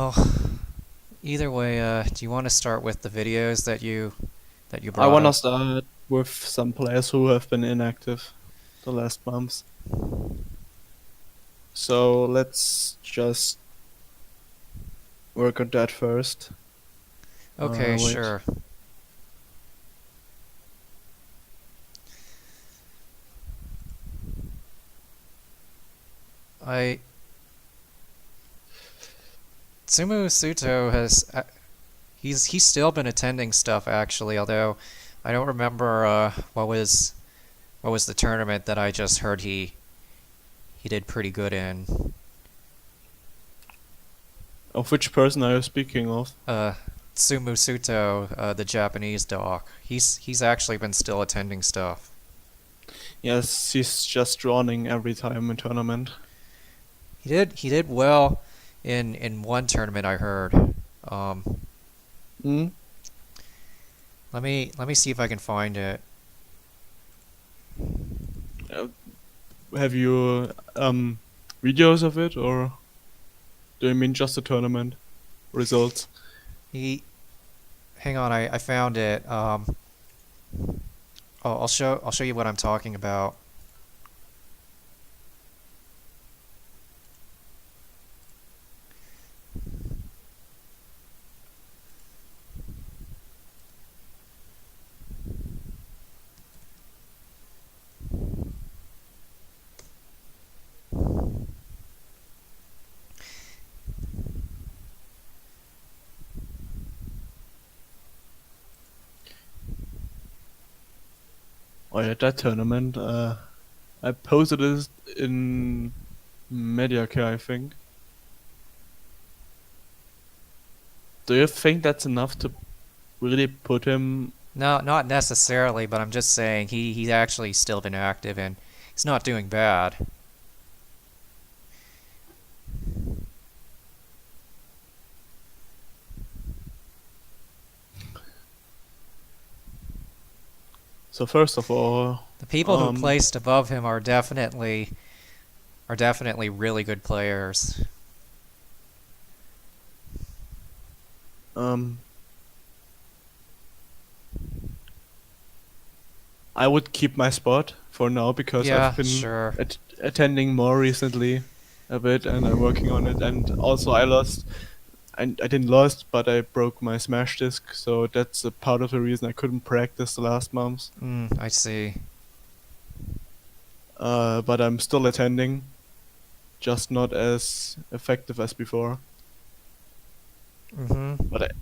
Well, either way, do you want to start with the videos that you I brought wanna up? start with some players who have been inactive the last months. So let's just work on that first. Okay, Wait. sure. I Tsumu Suto has he's still been attending stuff actually, although I don't remember what was the tournament that I just heard he did pretty good in. Of which person are you speaking of? Uh, Tsumu Suto, the Japanese doc. He's actually been still attending stuff. Yes, he's just drowning every time in tournament. He did well in one tournament I heard. Um, Hmm? let me see if I can find it. Uh, have you videos of it, or do you mean just the tournament results? He Hang on, I found it. I'll show you what I'm talking about. Oh yeah, that tournament. I posted it in Mediacare, I think. Do you think that's enough to really put him? No, not necessarily, but I'm just saying he's actually still been active and he's not doing bad. So first of all, The people who um, placed above him are definitely really good players. um, I would keep my spot for now because I've Yeah, been sure. attending more recently a bit, and I'm working on it. And also, I lost. I didn't lost, but I broke my Smash disc, so that's a part of the reason I couldn't practice the last months. I see. But I'm still attending, just not as effective as before. Mm-hmm. But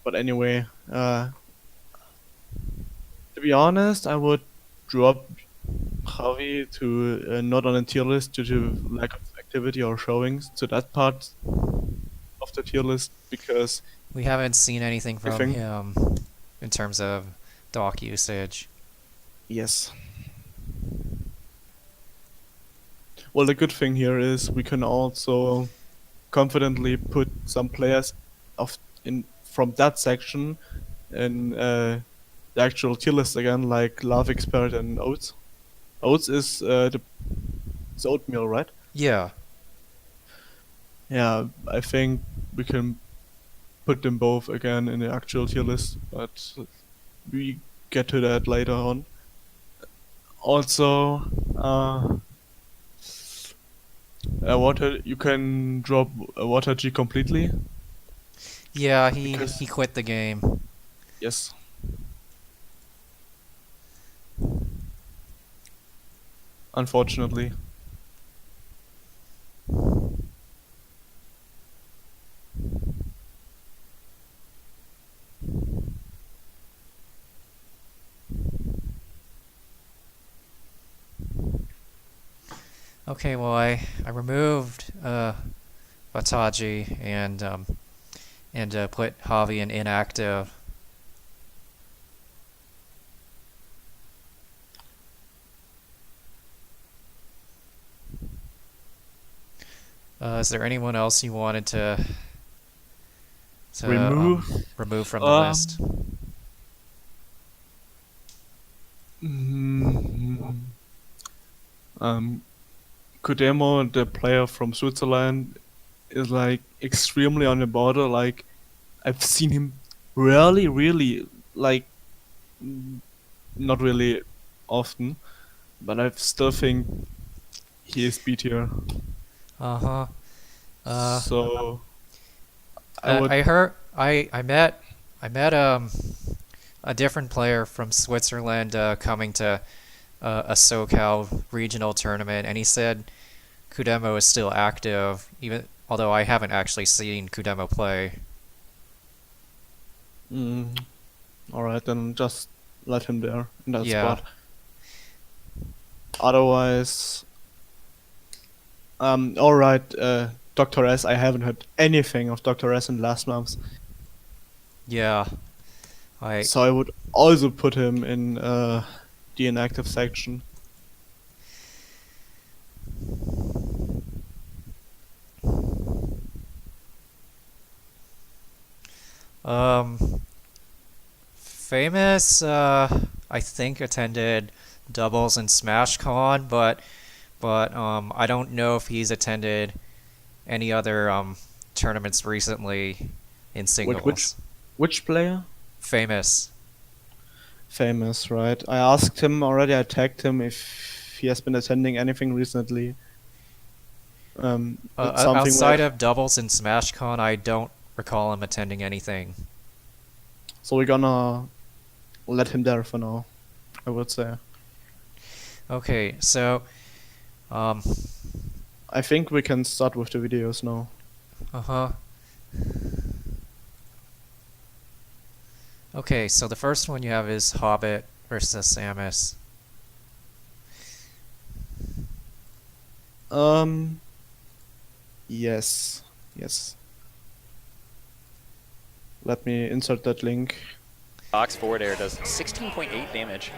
but anyway, to be honest, I would drop Javi to not on a tier list due to lack of activity or showings to that part of the tier list because We haven't seen anything I from think him in terms of dock usage. yes. Well, the good thing here is we can also confidently put some players of in from that section in the actual tier list again, like Love Expert and Oats. Oats is it's oatmeal, right? Yeah. Yeah, I think we can put them both again in the actual tier list, but we get to that later on. Also, water you can drop water G completely Yeah, he because quit the game. yes. Unfortunately. Okay, well I removed Bataji and put Javi in inactive. Is there anyone else you wanted to Remove. remove from the list? Um. mm, um. Kudemo, the player from Switzerland, is like extremely on the border. Like I've seen him really like n- not really often, but I still think he is B tier. Uh-huh. Uh, So I would. I heard I met a different player from Switzerland coming to a SoCal regional tournament, and he said Kudemo is still active, even although I haven't actually seen Kudemo play. Mm, all right, then just let him there in that Yeah, spot. Otherwise, all right, Dr. S. I haven't heard anything of Dr. S in last month, yeah. I so I would also put him in the inactive section. um famous. I think attended doubles and Smash Con, but I don't know if he's attended any other tournaments recently in Which which singles. which player? Famous. Famous, right? I asked him already. I tagged him if he has been attending anything recently. It's something we Outside have. of doubles and Smash Con, I don't recall him attending anything. So we're gonna let him there for now, I would say. Okay, so um, I think we can start with the videos now. uh-huh. Okay, so the first one you have is Hobbit versus Samus. Um, yes, yes. Let me insert that link. Box forward air does 16.8 damage.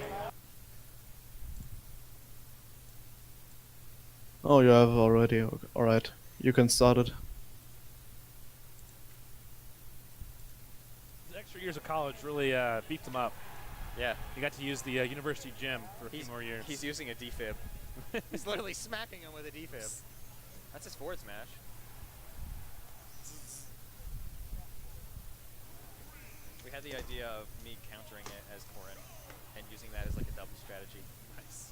Oh, you have already. Alright, you can start it. The extra years of college really beefed him up. Yeah, He got to use the university gym for a few more years. he's using a defib. He's literally smacking him with a defib. That's his forward smash. We had the idea of me countering it as Corin and using that as like a double strategy. Nice.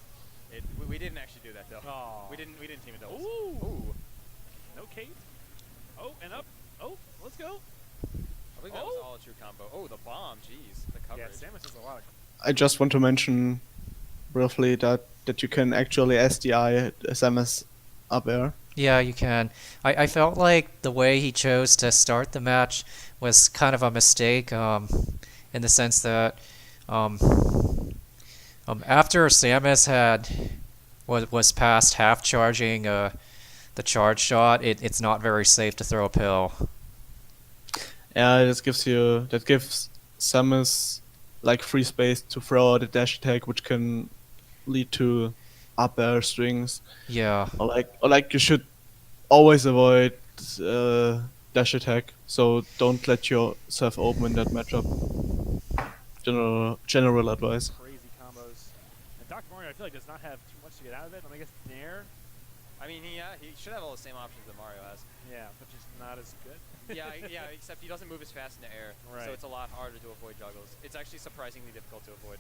We didn't actually do that though. Oh. We didn't team a doubles. Ooh. No Kate. Oh, and up. Oh, let's go. I think that was all a true combo. Oh, the bomb. Jeez, the Yeah, coverage. Samus is a lot of. I just want to mention briefly that you can actually SDI SMS up air. Yeah, you can. I felt like the way he chose to start the match was kind of a mistake, in the sense that um, after Samus was past half charging the charge shot, it's not very safe to throw a pill. Yeah, that gives Samus like free space to throw out a dash attack, which can lead to up air strings. Yeah, Or like you should always avoid dash attack, so don't let yourself open in that matchup. General advice. Crazy combos. And Dr. Mario, I feel like, does not have too much to get out of it. I mean, I guess Nair, I mean, he should have all the same options that Mario has. yeah, but just not as good. Yeah, except he doesn't move as fast in the air, Right. so it's a lot harder to avoid juggles. It's actually surprisingly difficult to avoid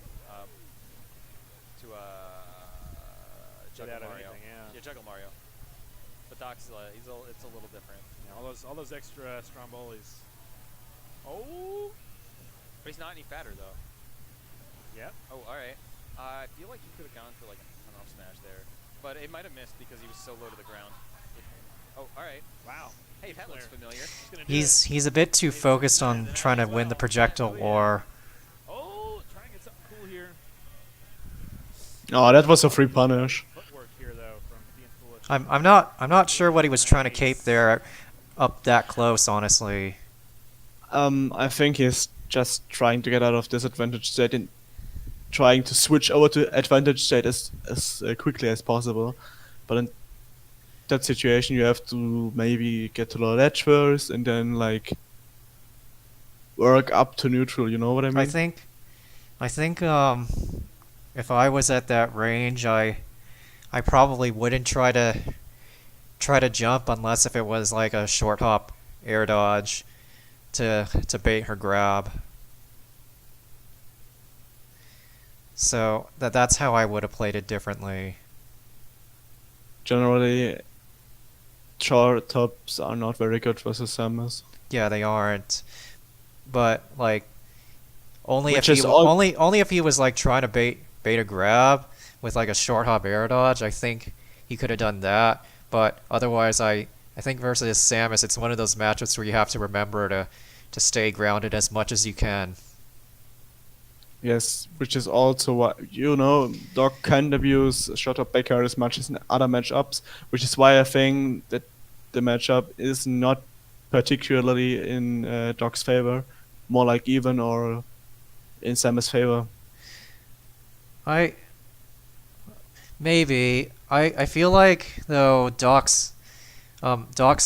Get juggle out of Mario. anything, yeah. Juggle Mario. But Doc's it's a little different. Yeah, all those extra Strombolis. Oh. But he's not any fatter though. Yep. Oh, all right. I feel like he could have gone for like an off smash there, but it might have missed because he was so low to the ground. Oh, all right. Wow. Hey, that looks familiar. Gonna do he's a bit too focused on trying to win the projectile war. Oh, trying to get something cool here. Oh, that was a free punish. Footwork here though from being foolish. I'm not sure what he was trying to cape there, up that close. Honestly, I think he's just trying to get out of disadvantage state and trying to switch over to advantage state as quickly as possible. But in that situation, you have to maybe get to the ledge first and then like work up to neutral. You know what I mean? I think if I was at that range, I probably wouldn't try try to jump unless if it was like a short hop air dodge to bait her grab. So that's how I would have played it differently. Generally, short tops are not very good versus Samus. Yeah, they aren't. But like only Which if is he all- only if he was like trying to bait a grab with like a short hop air dodge, I think he could have done that. But otherwise, I think versus Samus, it's one of those matchups where you have to remember to stay grounded as much as you can. Yes, which is also why, Doc can abuse short up back air as much as in other matchups, which is why I think that the matchup is not particularly in Doc's favor, more like even or in Samus' favor. I maybe I feel like though Doc's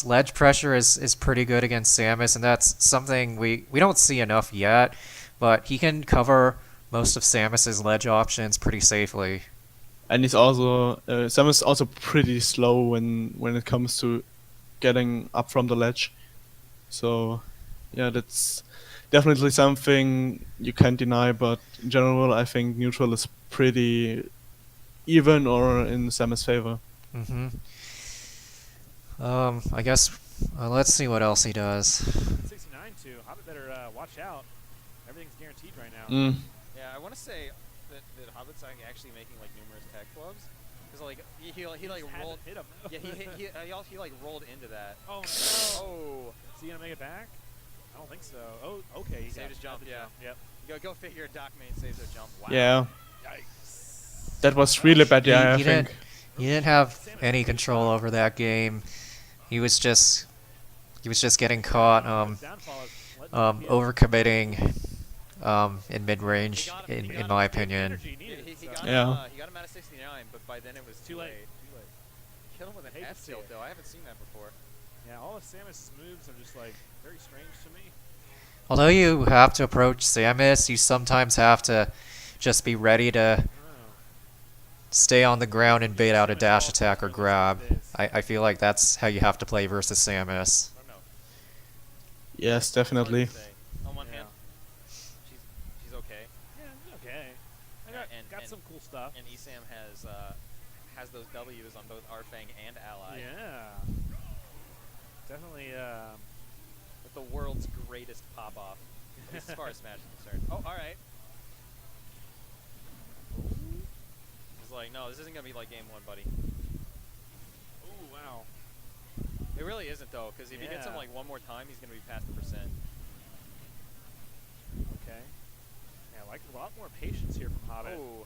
ledge pressure is pretty good against Samus, and that's something we don't see enough yet. But he can cover most of Samus's ledge options pretty safely. And he's also Samus is also pretty slow when it comes to getting up from the ledge. So yeah, that's definitely something you can't deny. But in general, I think neutral is pretty even or in Samus' favor. Mm-hmm. I guess let's see what else he does. 69 too. Hobbit better watch out. Everything's guaranteed right now. Mm. Yeah, I want to say that Hobbit's actually making like numerous tech clubs, because like he like Just rolled. hasn't hit him. Yeah, he like rolled into that. Oh no. Oh, Is he gonna make it back? I don't think so. Oh, okay. He Saved got his jump, the yeah. Yep. go figure. Doc main saves their jump. Wow. Yeah, Yikes. that was really bad. Yeah, I he think. didn't have any control over that game. He was just getting caught Downfall is letting him overcommitting in mid He range got him- he in got my the opinion. energy He, needed, he so- got Yeah. him, he got him out of 69, but by then it was Too late. Too late. Kill him with an Hate to F see tilt it. though. I haven't seen that before. Yeah, all of Samus' moves are just like very strange to me. Although you have to approach Samus, you sometimes have to just be ready to I don't know. stay on the ground and bait out a Samus dash also attack or throws grab. this. I feel like that's how you have to play versus Samus. I don't know. Yes, Hard to definitely. say. On one Yeah. hand, she's okay, Yeah, okay. I got, And- got and- some cool stuff. and Esam has those W's on both Arfang and Ally. Yeah. Definitely, With the world's greatest pop off, at least as far as Smash is concerned. Oh, all right. He's like, no, this isn't gonna be like game one, buddy. oh, wow. It really isn't though, because if he hits him Yeah. like one more time, he's gonna be past the percent. Okay. Yeah, I like a lot more patience here from Hobbit. Oh,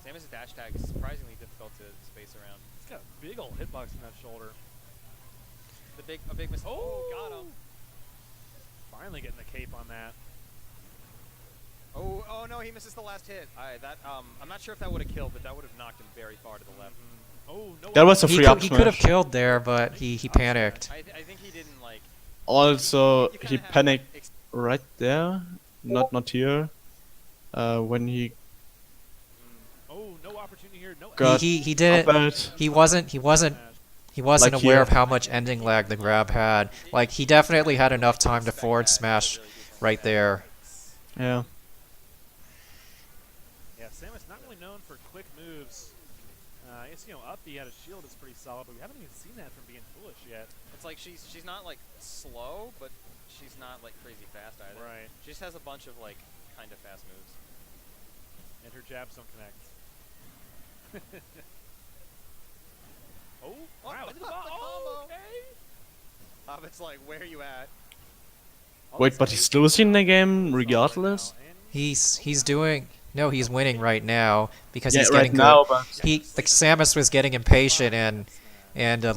Samus' dash tag is surprisingly difficult to space around. He's got a big old hitbox in that shoulder. A big mistake. Oh, got him. Finally getting the cape on that. Oh no, he misses the last hit. I'm not sure if that would have killed, but that would have knocked him very far to the left. Oh, no. That was a He free could, up he could have smash. killed there, but he panicked. I think he didn't like. Also, You kinda he have to panicked right there, not here. When he Oh, no opportunity here. No. got He didn't. up He wasn't Like aware here. of how much ending lag the grab had. Like he definitely had enough time to forward smash right there. yeah. Yeah, Samus not really known for quick moves. I guess, up B out of shield is pretty solid, but we haven't even seen that from being foolish yet. It's like she's not like slow, but she's not like crazy fast either. Right. She just has a bunch of like kind of fast moves. And her jabs don't connect. Oh, Oh, wow. the into the ball. combo. Oh, okay. Hobbit's like, where are you at? Oh, Wait, that's but a he's big losing the solid game right regardless? now, and He's doing no, he's winning right now because Yeah, he's right getting now, good. but The Samus was getting impatient and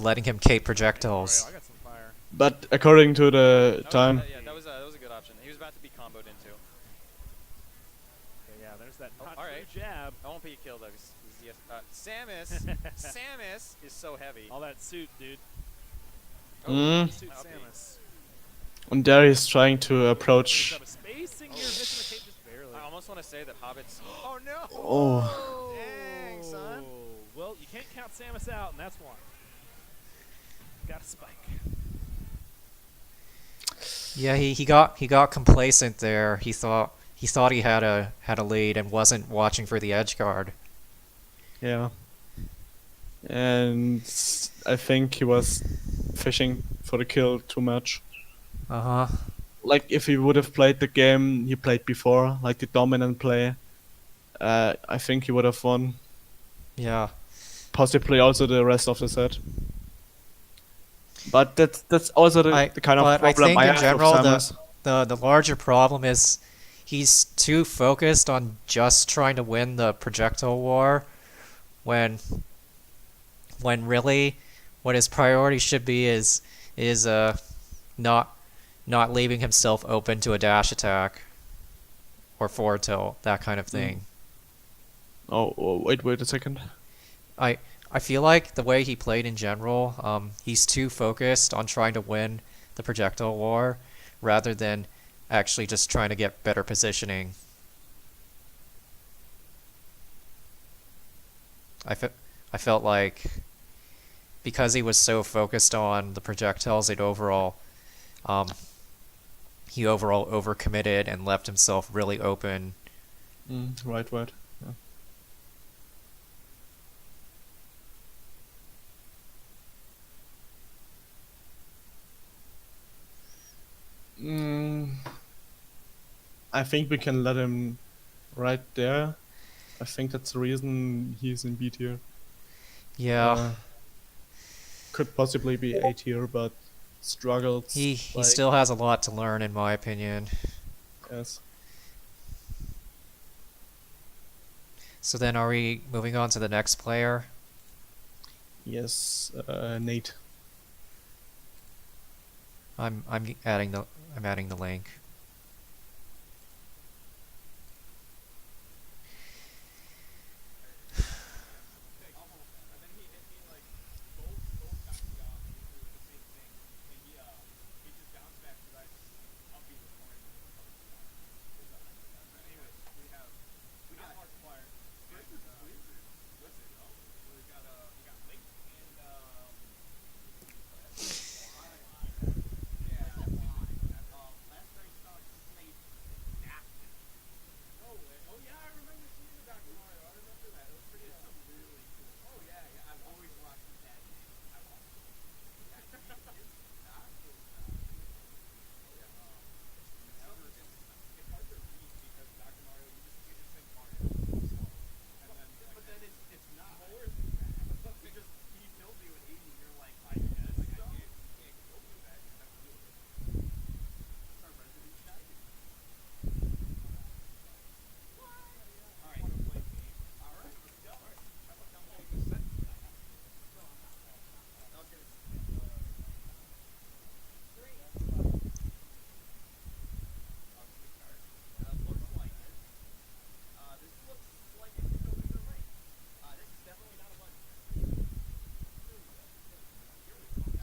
letting him cape projectiles. I got some fire. but according to the time, Yeah, that was a good option. He was about to be comboed into. Okay, yeah, there's that Oh, not all true right. jab. I won't be killed though. 'Cause yes, Samus, Samus is so heavy. All that suit, dude. Oh, Mm. Suit up B. Samus. and there he's trying to Good approach. job of spacing here, missing the cape just barely. I almost want to say that Hobbit's. Oh no! Oh, Dang, son. Well, you can't count Samus out, and that's one. spike. Yeah, he got complacent there. He thought he had a lead and wasn't watching for the edge guard. Yeah. And I think he was fishing for the kill too much. Uh-huh. Like, if he would have played the game he played before, like the dominant play, I think he would have won. Yeah. Possibly also the rest of the set. But that's also the kind of But I problem think I in have general with Samus. the larger problem is he's too focused on just trying to win the projectile war when really what his priority should be is not not leaving himself open to a dash attack or forward tilt, that kind of thing. Oh, wait a second. I I feel like the way he played in general, he's too focused on trying to win the projectile war rather than actually just trying to get better positioning. I felt like because he was so focused on the projectiles, um, he overall overcommitted and left himself really open. Right. Yeah. I think we can let him right there. I think that's the reason he's in B tier. Yeah, Could possibly be A tier, but struggles. he like, still has a lot to learn, in my opinion. Yes. So then, are we moving on to the next player? Yes, Nate. I'm adding the link.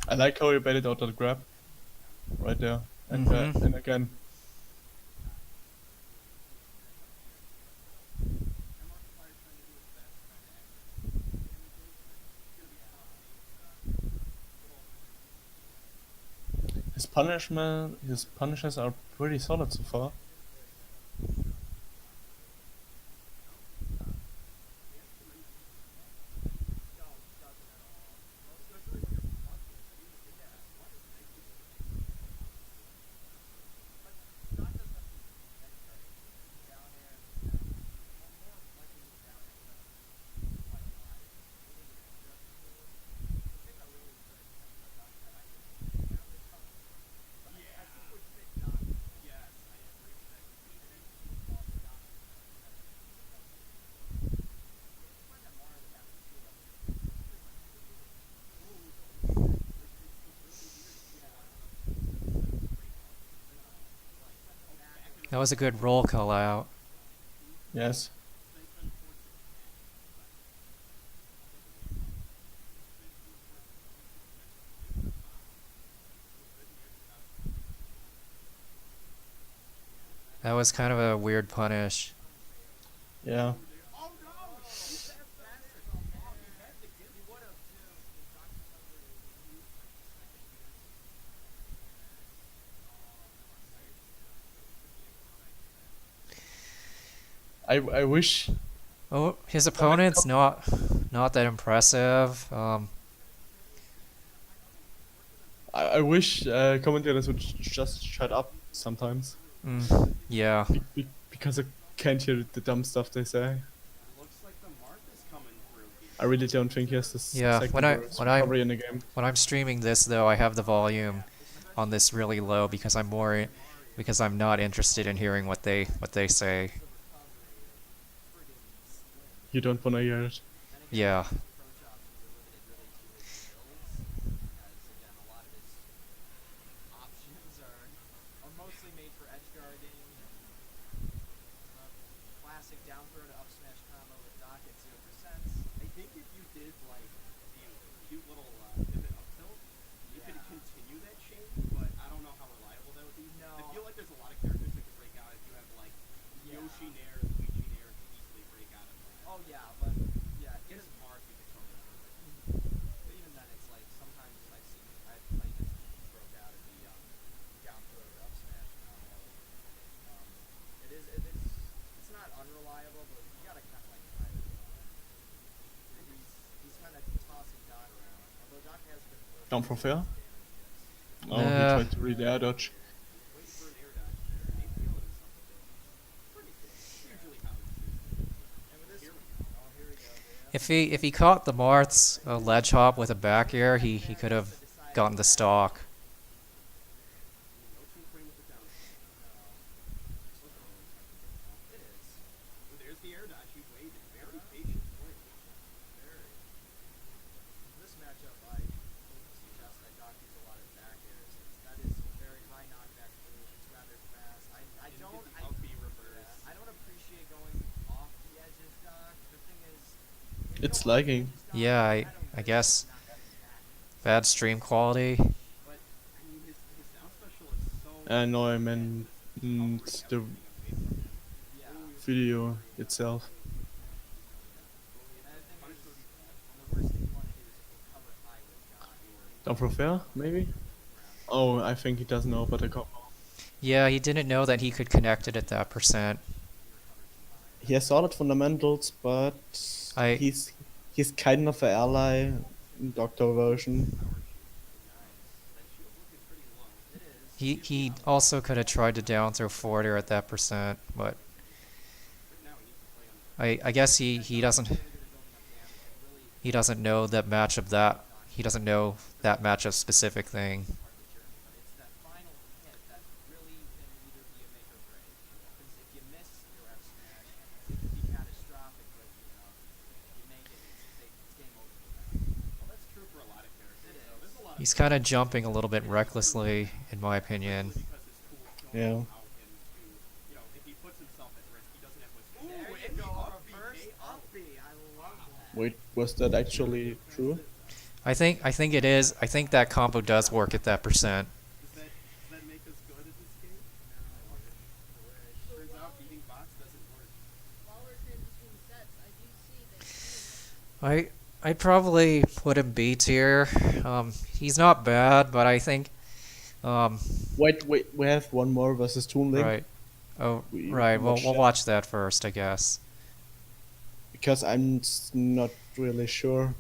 I like how you baited out that grab. Right there. And, Mhm. and again. His punishes are pretty solid so far. That was a good roll call out. Yes. That was kind of a weird punish. Yeah. I wish. Oh, his Come on, opponent's come- not that impressive. I wish commentators would just shut up sometimes. Yeah. Because I can't hear the dumb stuff they say. Looks like the mark is coming through here. I really don't think he has this Yeah, second worst when I'm recovery in the game. when I'm streaming this though, I have the volume on this really low because I'm not interested in hearing what they say. You don't wanna hear it. Yeah. Options are mostly made for edge guarding. Classic down throw to up smash combo with Doc at 0%. I think if you did like the cute little pivot up tilt, you could continue that chain, but I don't know how reliable that would be. No. I feel like there's a lot of characters that could break out if you have like Yoshi Nair, Luigi Nair could easily break out of that. Oh yeah, but yeah, against Mark you could totally do it. But even then it's like sometimes I've played against people who broke out of the down throw to up smash combo. It's not unreliable, but you gotta kind of like try it. He's kind of tossing Doc around, although Doc has a good first Down for fair? damage. Oh, he Nah. tried to read air dodge. Wait for an air dodge there. Ain't feeling something. Pretty good. Usually how we choose. And with this, here we go. Yeah. If he caught the Marth's ledge hop with a back air, he could have gotten the stock. No team frame with the down. It is. Well, there's the air dodge. He waited. Very patient. Very. This matchup, I would suggest that Doc use a lot of back airs. That is very high knockback move. It's rather fast. I don't appreciate going off the edges, Doc. The thing is, It's lagging. Yeah, I guess bad stream quality. but I mean, his down special is so. No, I meant the Yeah. video itself. And the worst thing you want to do is recover high with Doc or Down for fair, maybe? Oh, I think he doesn't know about the combo. Yeah, he didn't know that he could connect it at that percent. He has solid fundamentals, but I- he's kind of an ally in Doctor version. He also could have tried to down throw forward air at that percent, but I guess he doesn't know that matchup that he doesn't know that matchup specific thing. it's that final hit that really can either be a make or break. Because if you miss your F smash, it could be catastrophic, but you make it, it's game over. Well, that's true for a lot of characters. There's a lot He's kind of jumping a little bit recklessly, in my opinion. because his tools don't Yeah. allow him to, if he puts himself at risk, he doesn't have much. There you go, reverse up B. I love that. Wait, was that actually true? I think it is. I think that combo does work at that percent. Does that make us good at this game? Turns out beating bots doesn't work. While we're transitioning sets, I do see that I'd probably put him B tier. He's not bad, but I think Wait, we have one more versus Toon Link. right. Oh, We right. Well, watched we'll that. watch that first, I guess. Because I'm not really sure.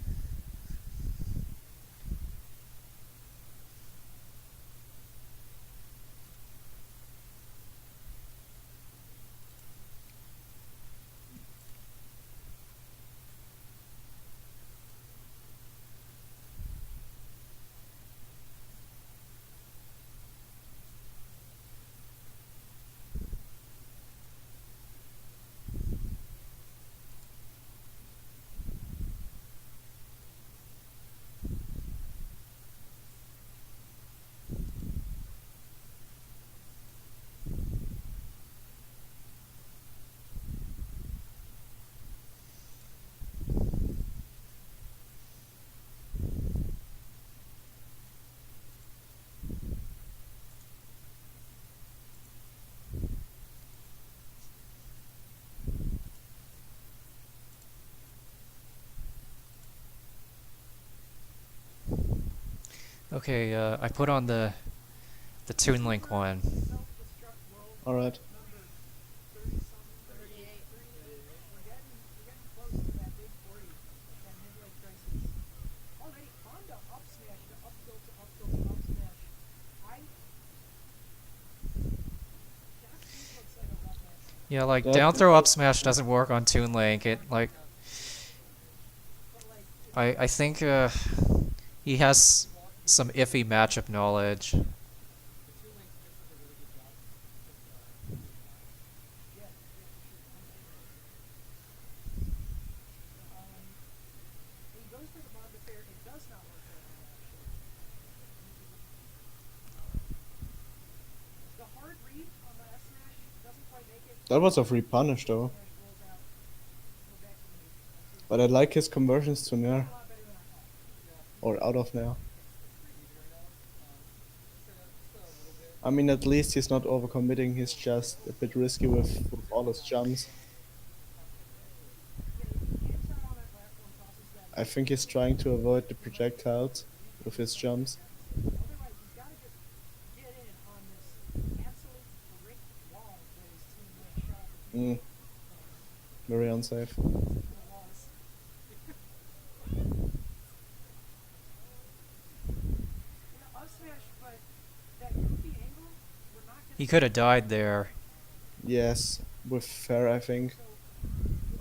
Okay, I put on the Toon Link one. Alright. 38. Yeah, like That down throw up smash doesn't work on Toon Link. It like I think he has some iffy matchup knowledge. He goes for the bomb to fair. It does not work very well, actually. The hard read on the S smash doesn't quite make it. that was a free punish though. Smash rolls out. Go back to the But I like his conversions to Nair. a lot better than I thought. Or out of Nair. I mean, at least he's not overcommitting. He's just a bit risky with all his jumps. I think he's trying to avoid the projectiles with his jumps. Otherwise, he's got to just get in on this absolute brick wall that his team shot Very unsafe. to the walls. Up smash, but that goofy angle, we're not going He could have died there. Yes, with fair, I think.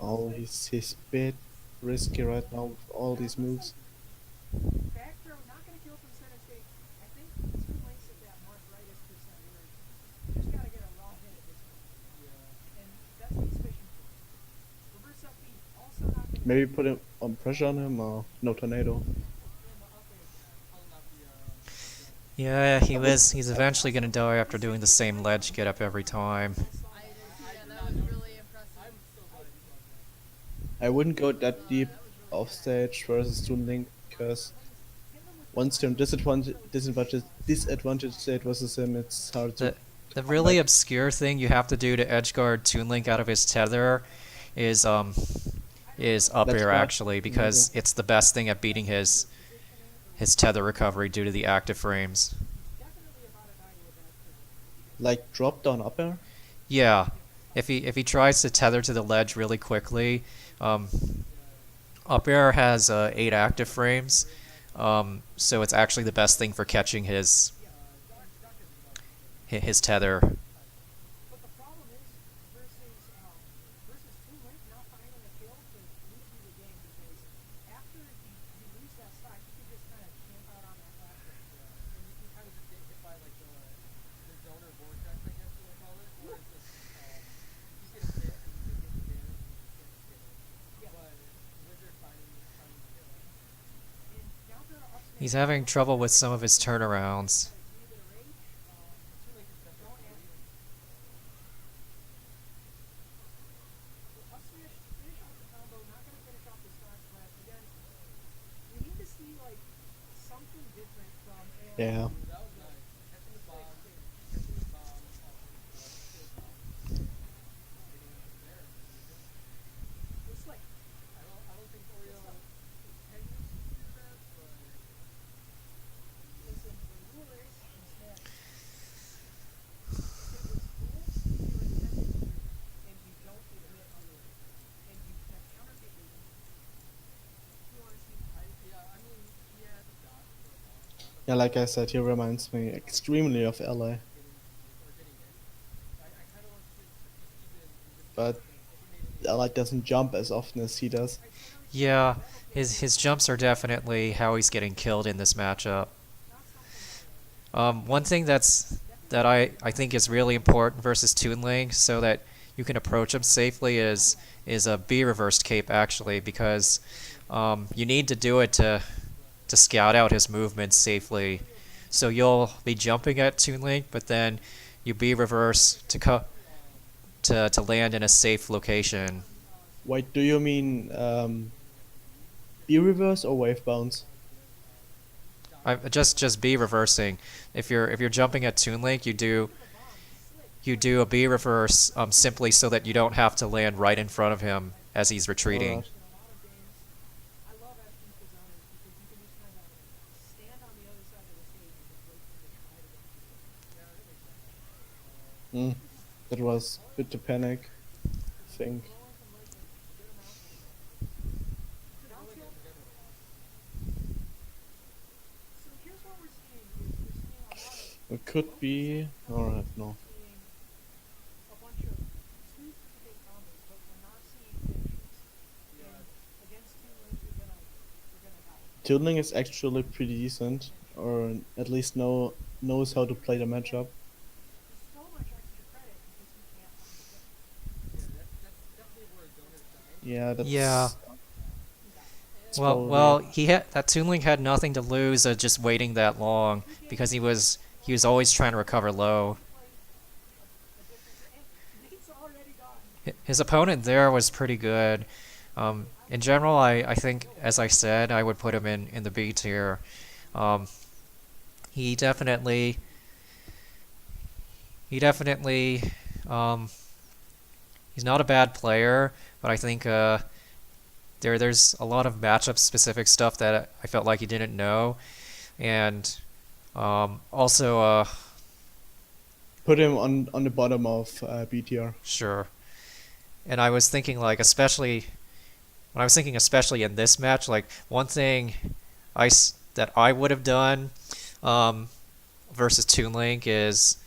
Oh, he's a bit risky right now with all these moves. back throw, not going to kill from center stage. I think two links at that mark right as percent where you just got to get a raw hit at this point. And that's what he's fishing for. Reverse up B, also not going to Maybe put him on pressure on him or no tornado. Yeah, he's eventually gonna die after doing the same ledge get up every time. Yeah, that was really impressive. I wouldn't go that deep off stage versus Toon Link because once you're in disadvantage state versus him, it's hard to. The really obscure thing you have to do to edgeguard Toon Link out of his tether is up Ledge air guard. actually, because it's the best thing at beating his tether recovery due to the active frames. Like drop down up air? Yeah, if he tries to tether to the ledge really quickly, up air has 8 active frames, so it's actually the best thing for catching his tether. But the problem is, versus two link not finding a kill to lose you the game because after you lose that stock, you can just kind of camp out on that platform. And you can kind of just get hit by like the donor vortex, I guess you would call it. Or it's just, you get hit and you get the damage and you can't escape it. Yeah. But Wizard finding the kill. And down to the up smash, He's having trouble with some of his turnarounds. Yeah. Yeah, like I said, he reminds me extremely of LA. But LA doesn't jump as often as he does. Yeah, his jumps are definitely how he's getting killed in this matchup. One thing that I think is really important versus Toon Link, so that you can approach him safely, is a B reversed cape actually, because you need to do it to scout out his movements safely. So you'll be jumping at Toon Link, but then you B reverse to land in a safe location. Wait, do you mean B reverse or wave bounce? Just B reversing. If you're jumping at Toon Link, you do a B reverse simply so that you don't have to land right in front of him as he's retreating. Alright. That was a bit to panic, I think. It could be. Alright, no. Tuning is actually pretty decent, or at least knows how to play the matchup. So much extra credit because we can't find the game. Yeah, that's definitely where donors come in. Yeah, that's Yeah. it's Well, probably well, he had that Toon Link had nothing to lose just waiting that long because he was always trying to recover low. Nate's already gone. His opponent there was pretty good. In general, I think, as I said, I would put him in the B tier. Um, he definitely, um, he's not a bad player, but I think there's a lot of matchup specific stuff that I felt like he didn't know, and also put him on the bottom of B tier. sure. And I was thinking like especially in this match, like one thing that I would have done versus Toon Link is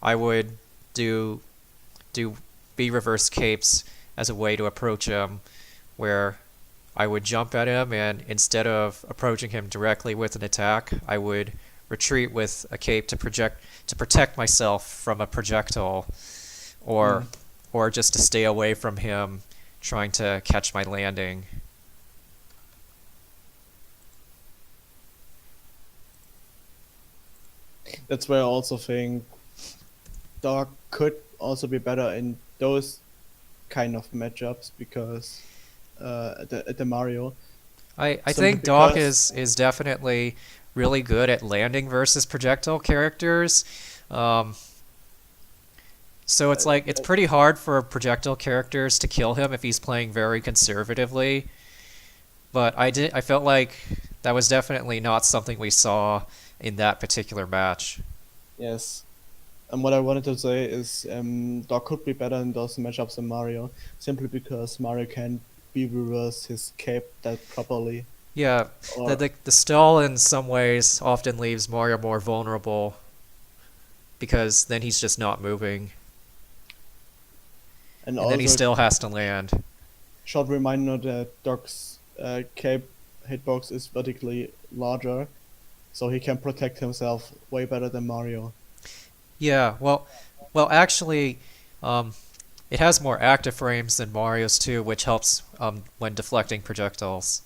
I would do B reverse capes as a way to approach him, where I would jump at him and instead of approaching him directly with an attack, I would retreat with a cape to protect myself from a projectile, or just to stay away from him trying to catch my landing. That's why I also think Dog could also be better in those kind of matchups because at the Mario. I Simply think Doc because- is definitely really good at landing versus projectile characters. So it's like it's pretty hard for projectile characters to kill him if he's playing very conservatively. But I felt like that was definitely not something we saw in that particular match. Yes. And what I wanted to say is Doc could be better in those matchups than Mario, simply because Mario can be reverse his cape that properly. Yeah, Or, the stall in some ways often leaves Mario more vulnerable because then he's just not moving, and and then he also still has to land. short reminder that Doc's cape hitbox is vertically larger, so he can protect himself way better than Mario. Yeah, well, actually, it has more active frames than Mario's too, which helps when deflecting projectiles.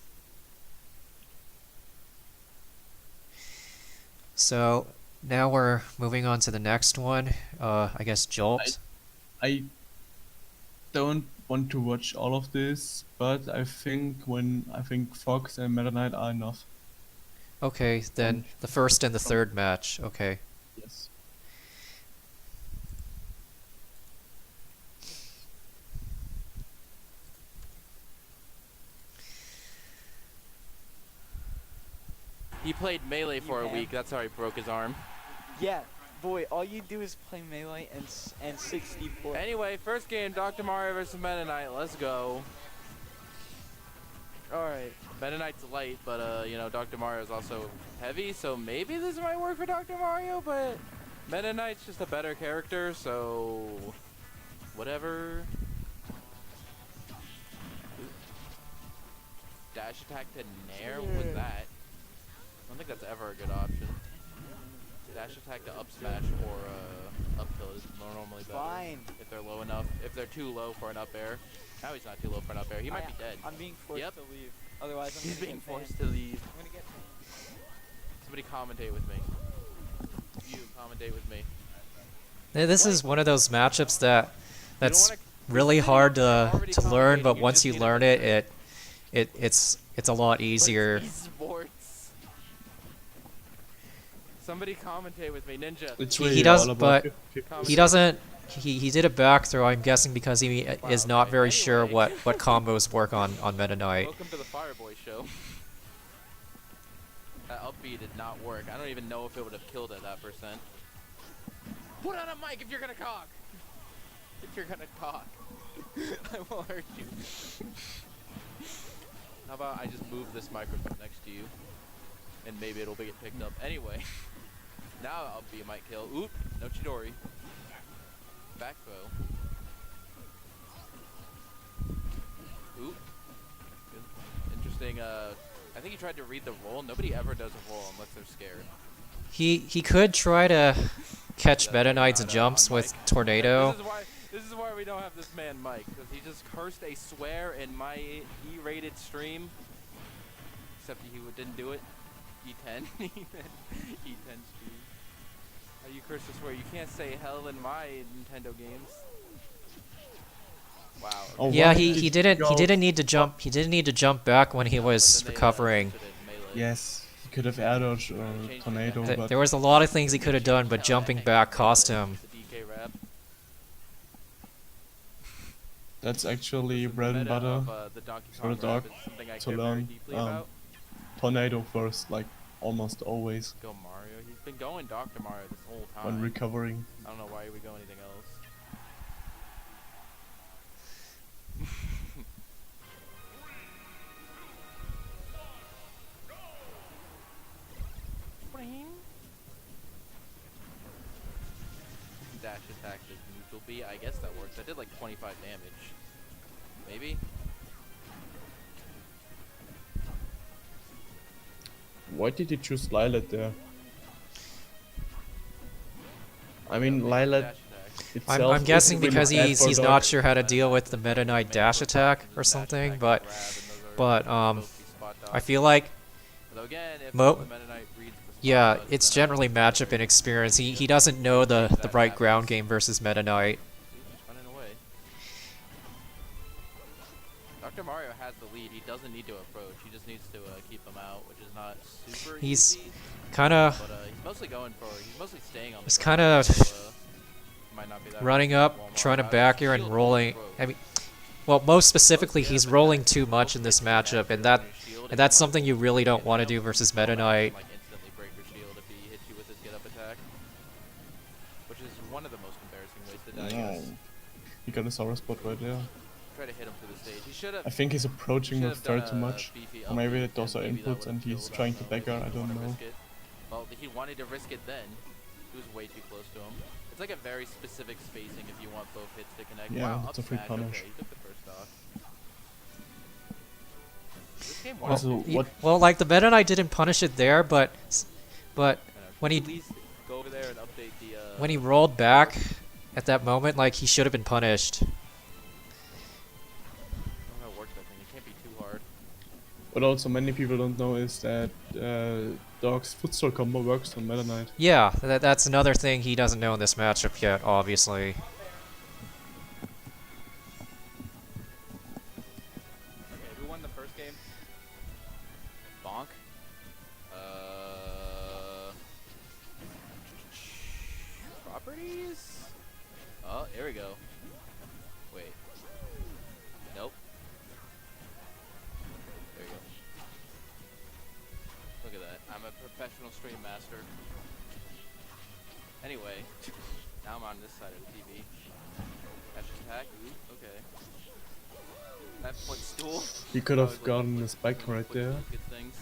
So now we're moving on to the next one. I guess Jolt. I don't want to watch all of this, but I think Fox and Meta Knight are enough. Okay, then the first and the third match. Okay. Yes. He played Melee for a week. That's how he broke his arm. Yeah, boy, all you do is play Melee and 64. Anyway, first game, Dr. Mario versus Meta Knight. Let's go. Alright, Meta Knight's light, but you know, Dr. Mario is also heavy, so maybe this might work for Dr. Mario, but Meta Knight's just a better character, so whatever. Dash attack to Nair? What was that? I don't think that's ever a good option. Dash attack to up smash or up tilt is normally better. Fine. If they're low enough. If they're too low for an up air. Now he's not too low for an up air. He might be dead. I'm being forced Yep. to leave. Otherwise, I'm He's gonna being get banned. forced to leave. I'm gonna get banned. Somebody commentate with me. You commentate with me. This is one of those matchups that's wanna- really this is hard already to learn, commentating, but you once just you need to learn be it, there. it's a lot easier. But it's esports. Somebody commentate with me, Ninja. It's He really does, all about but 50-50. he doesn't. He did a back throw. I'm guessing because he is not okay. very sure Anyway. what combos work on Meta Knight. Welcome to the Fireboy show. That upbeat did not work. I don't even know if it would have killed at that percent. Put on a mic if you're gonna cock. If you're gonna cock, I will hurt you. How about I just move this microphone next to you, and maybe it'll get picked up. Anyway, now upbeat might kill. Oop, no Chidori. Back bow. Oop. Interesting I think he tried to read the roll. Nobody ever does a roll unless they're scared. He could try to catch That's Meta not, Knight's jumps on with mic. Tornado. This is why we don't have this man Mike, because he just cursed a swear in my E-rated stream. Except he didn't do it. E10. E10 stream. You cursed a swear. You can't say hell in my Nintendo games. Wow. Oh, Yeah, why he did didn't go- need to jump. He didn't need to jump back when he was But then they, recovering. stood it melee. Yes, he could have air dodge or Changed it tornado, back. but There was a lot of things he could have done, but jumping back cost him. The DK rap. that's actually The bread and meta butter. of, the Donkey for Kong the dog rap is something I to care very learn, deeply um, about. Tornado first, like almost always Go Mario. He's been going Dr. Mario this whole time. when recovering. I don't know why he would go anything else. Dash attack is neutral B. I guess that works. I did like 25 damage. Maybe? Why did he choose Lilat there? I mean, Lilat Dash attack. itself. I'm guessing isn't really because bad he's for he's dog. not sure how to deal with the Meta Knight dash attack or something, but I feel like Although again, if Mo- the Meta Knight reads the spot yeah, buds, it's then generally matchup inexperience. He doesn't know the right ground game versus Meta Knight. he's just running away. Dr. Mario has the lead. He doesn't need to approach. He just needs to keep him out, which is not super He's easy. kind of But he's mostly he's mostly staying on the He's ground, kinda so, might not be that running much up, Walmart trying to out. back here and Shield rolling. broke. I mean, well, most specifically, he's rolling too much in this matchup, and that's something you really don't want to do versus Meta Knight. Like instantly break your shield if he hits you with his get up attack, which is one of the most embarrassing ways to die. I guess. No. He got a sour spot right there. Try to hit him through the stage. He should have. I think he's approaching with third too much. Beefy Or maybe upbeat, those are maybe that inputs and would've he's killed. trying to back her, I He didn't don't wanna know. risk it. Well, he wanted to risk it then. He was way too close to him. It's like a very specific spacing if you want both hits to connect. Yeah, wow, that's a up free smash. punish. Okay, he took the first stock. This game Well, Also, works. what well, like the Meta Knight didn't punish it there, but when At he least go over there and update the. when he rolled back at that moment, like he should have been punished. I don't know how it works that thing. It can't be too hard. what also many people don't know is that Dog's footstool combo works on Meta Knight. Yeah, that's another thing he doesn't know in this matchup yet, obviously. Okay, who won the first game? Bonk. Properties? Oh, here we go. Wait. Nope. There we go. Look at that. I'm a professional stream master. Anyway, now I'm on this side of the TV. Dash attack. Ooh, okay. That footstool. He could have gotten the spike right there. Footstools get things.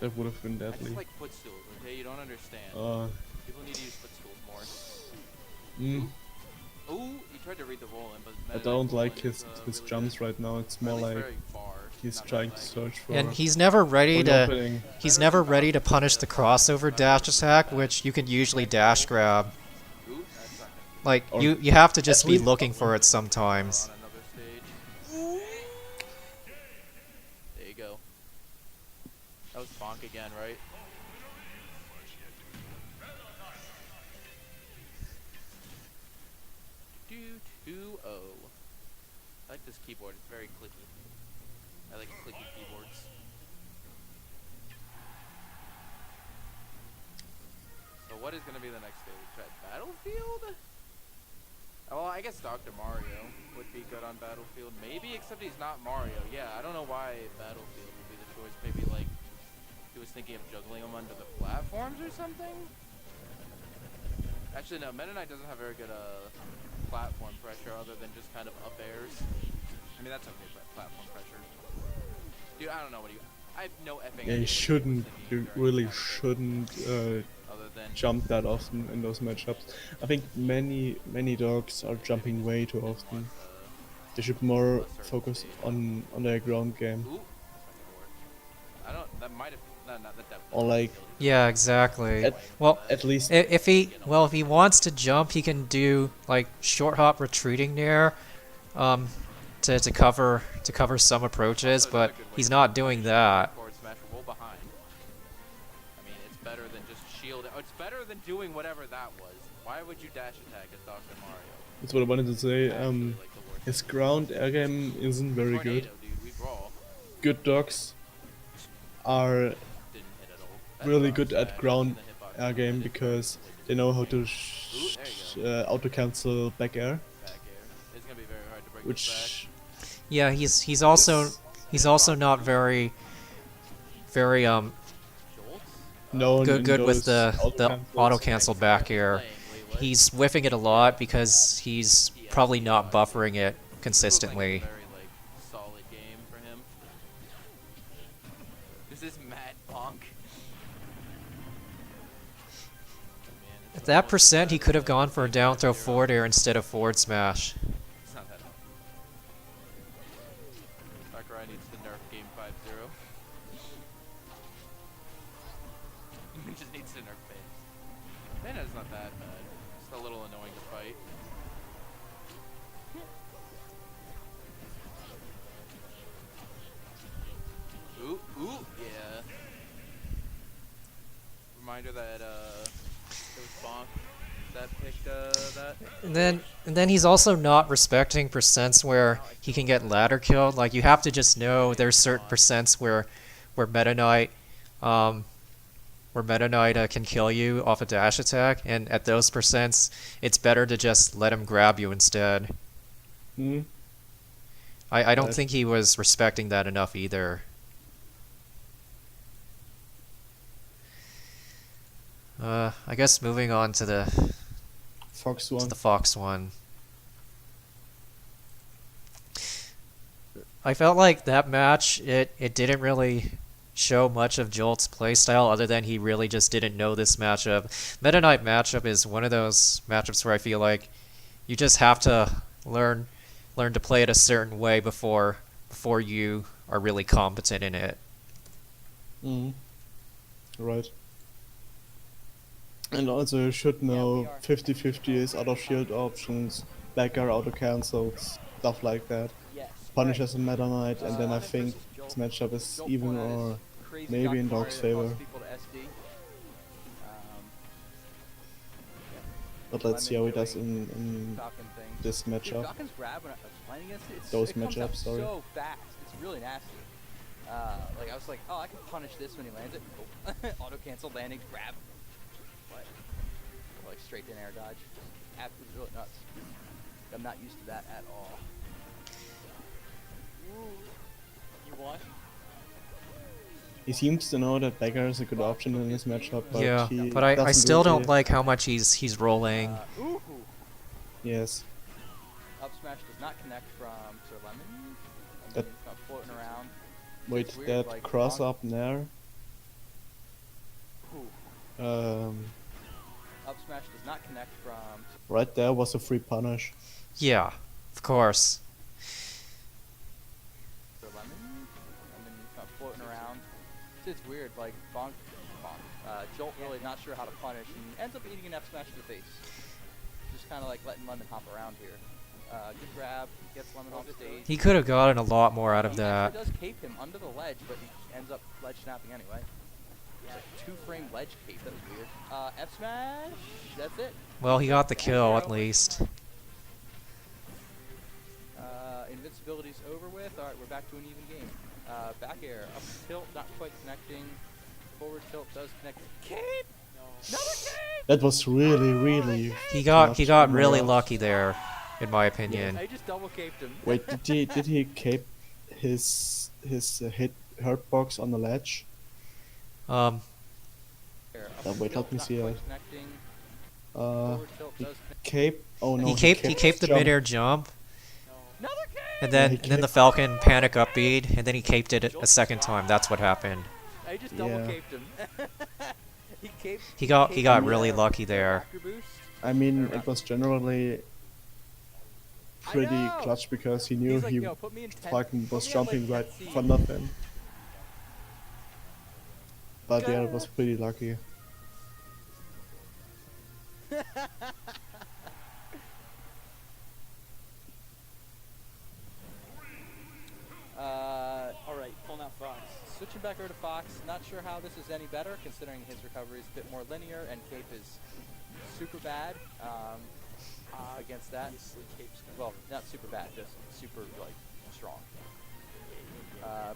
That would have been I just deadly. like footstools, okay? You don't understand. People need to use footstools more. Ooh, he tried to read the roll in, but I Meta don't Knight's like roll-in his is, really jumps good. right now. It's Or at more least like very far, he's not trying very to far. search for. And he's never ready for the to opening. he's never ready to punish the crossover dash attack, which you can usually dash grab. Ooh, that's not gonna Like Or you have to just at be least- looking for it be sometimes. on another stage. There you go. That was bonk again, right? I like this keyboard. It's very clicky. I like clicky keyboards. So what is going to be the next stage? Try Battlefield? Well, I guess Dr. Mario would be good on Battlefield. Maybe, except he's not Mario. Yeah, I don't know why Battlefield would be the choice. Maybe, like, he was thinking of juggling them under the platforms or something? Actually, no, Meta Knight doesn't have very good platform pressure other than just kind of up airs. I mean, that's okay, but platform pressure. Dude, I don't know what I have no effing Yeah, idea you what he was shouldn't. thinking You during really that game, shouldn't other than jump that often in those matchups. I think many dogs are jumping way too often. They should more focus on their ground game. Ooh, that's not gonna work. I don't. That might have. No, not that. Or like Yeah, exactly. At- Well, at least if he wants to jump, he can do like short hop retreating nair, um, to cover some approaches, but he's not doing that. Forward smash roll behind. I mean, it's better than just shield. It's better than doing whatever that was. Why would you dash attack as Dr. Mario? that's what I wanted to say. Actually, like the worst. His ground air game isn't very Tornado, good. dude, we brawl. Good dogs are Didn't hit at all. That really box good at back, ground the hitbox air game hit because perfectly. they know how to Ooh, there you auto cancel back air, Back air. It's gonna be very hard to break this which Yeah, he's also is he's also not very back. Jolts? known in good with those the auto cancel back air. Playing, wait, what? He's whiffing it a lot because he's probably not buffering it This looks like a consistently. very, like, solid game for him. This is Mad Bonk. Man, At that percent, he could have gone for a down throw forward air instead of forward smash. It's not that hard. Sakurai needs to nerf game 5-0. He just needs to nerf base. Mana's not that bad. Just a little annoying to fight. Ooh, yeah. Reminder that it was Bonk that picked that. And then he's also not respecting percents where he can get ladder killed. Like you have to just know there's certain percents where Meta Knight can kill you off a dash attack, and at those percents, it's better to just let him grab you instead. Hmm? I don't Right. think he was respecting that enough either. I guess moving on to the Fox to one. the Fox one. I felt like that match, it didn't really show much of Jolt's playstyle other than he really just didn't know this matchup. Meta Knight matchup is one of those matchups where I feel like you just have to learn to play it a certain way before you are really competent in it. Mhm. Right. And also you should know 50-50 is out of shield options, back air auto cancels, stuff like that. Yes. Punish Alright. as a Meta Knight, and then I Sonic think versus Jolt. this matchup is Jolt even one or is crazy maybe in Dr. Mario Dog's that favor. calls people to SD. But let's see how he does Lemon in Falcon thing. this Dude, matchup. Falcon's grab when I was playing against it, Those it comes out matchups, sorry. so fast. It's really nasty. Like I was like, oh, I can punish this when he lands it. Nope. Auto cancel landing, grab. What? Like straight in air dodge. Absolutely really nuts. I'm not used to that at all. Ooh. You want? He seems to know that back air is a good option in this matchup, but Yeah, he but I doesn't still really- don't like how much he's rolling. Ooh. Yes. Up smash does not connect from Sir Lemon. That- It's not floating around. Wait, It's weird, that like, cross Bonk- up there. Ooh. Up smash does not connect from. Right there was a free punish. Yeah, of course. Sir Lemon. Lemon kind of floating around. It's weird, like Bonk. Jolt really not sure how to punish and ends up eating an F smash to the face. Just kind of like letting Lemon hop around here. Good grab, gets Lemon off stage. He could have gotten a lot more out of He that. actually does cape him under the ledge, but he ends up ledge snapping anyway. It's a 2-frame ledge cape, that was weird. F smash, that's it. Well, he got the kill at least. Invincibility's over with. Alright, we're back to an even game. Back air, up tilt, not quite connecting. Forward tilt does connect. Cape! No. Another cape! That was really. He got much really more. lucky there, in my opinion. I just double caped him. Wait, did he cape his hit hurt box on the ledge? Um, Air, up wait, let tilt, me not see quite it. connecting. Uh, Forward tilt he does connect. cape. Oh no, he caped the jump. midair jump, Another cape! and Yeah, then he and then the caped- Falcon panic up bead, and then he caped it a second time. That's what happened. I just double Yeah. caped him. he caped. He got caped really the lucky there. after boost. I mean, it was generally pretty know. clutch because he knew He's like, he yo, put me in 10 fucking put was me on, like, jumping 10 right seed. for nothing. But yeah, it was pretty lucky. Alright, pulling out Fox. Switching back over to Fox, not sure how this is any better considering his recovery is a bit more linear and Cape is super bad against that. Obviously, Cape's gonna Well, not super bad, just super like strong.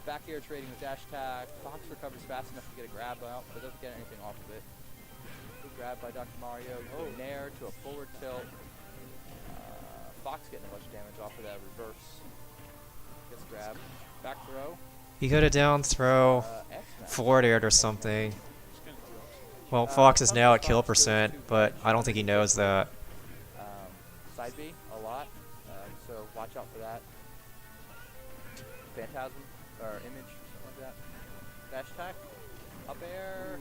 Back air trading with dash attack. Fox recovers fast enough to get a grab out, but doesn't get anything off of it. Good grab by Dr. Mario. Oh, nair to a forward tilt. Fox getting a bunch of damage off of that reverse. Gets grab. Back throw. He could have down throw, X-smash. forward aired or something. Just gonna do up Well, Fox is now at kill percent, but I don't think he knows that. Side B a lot, so watch out for that. Phantasm or image, something like that. Dash attack, up air.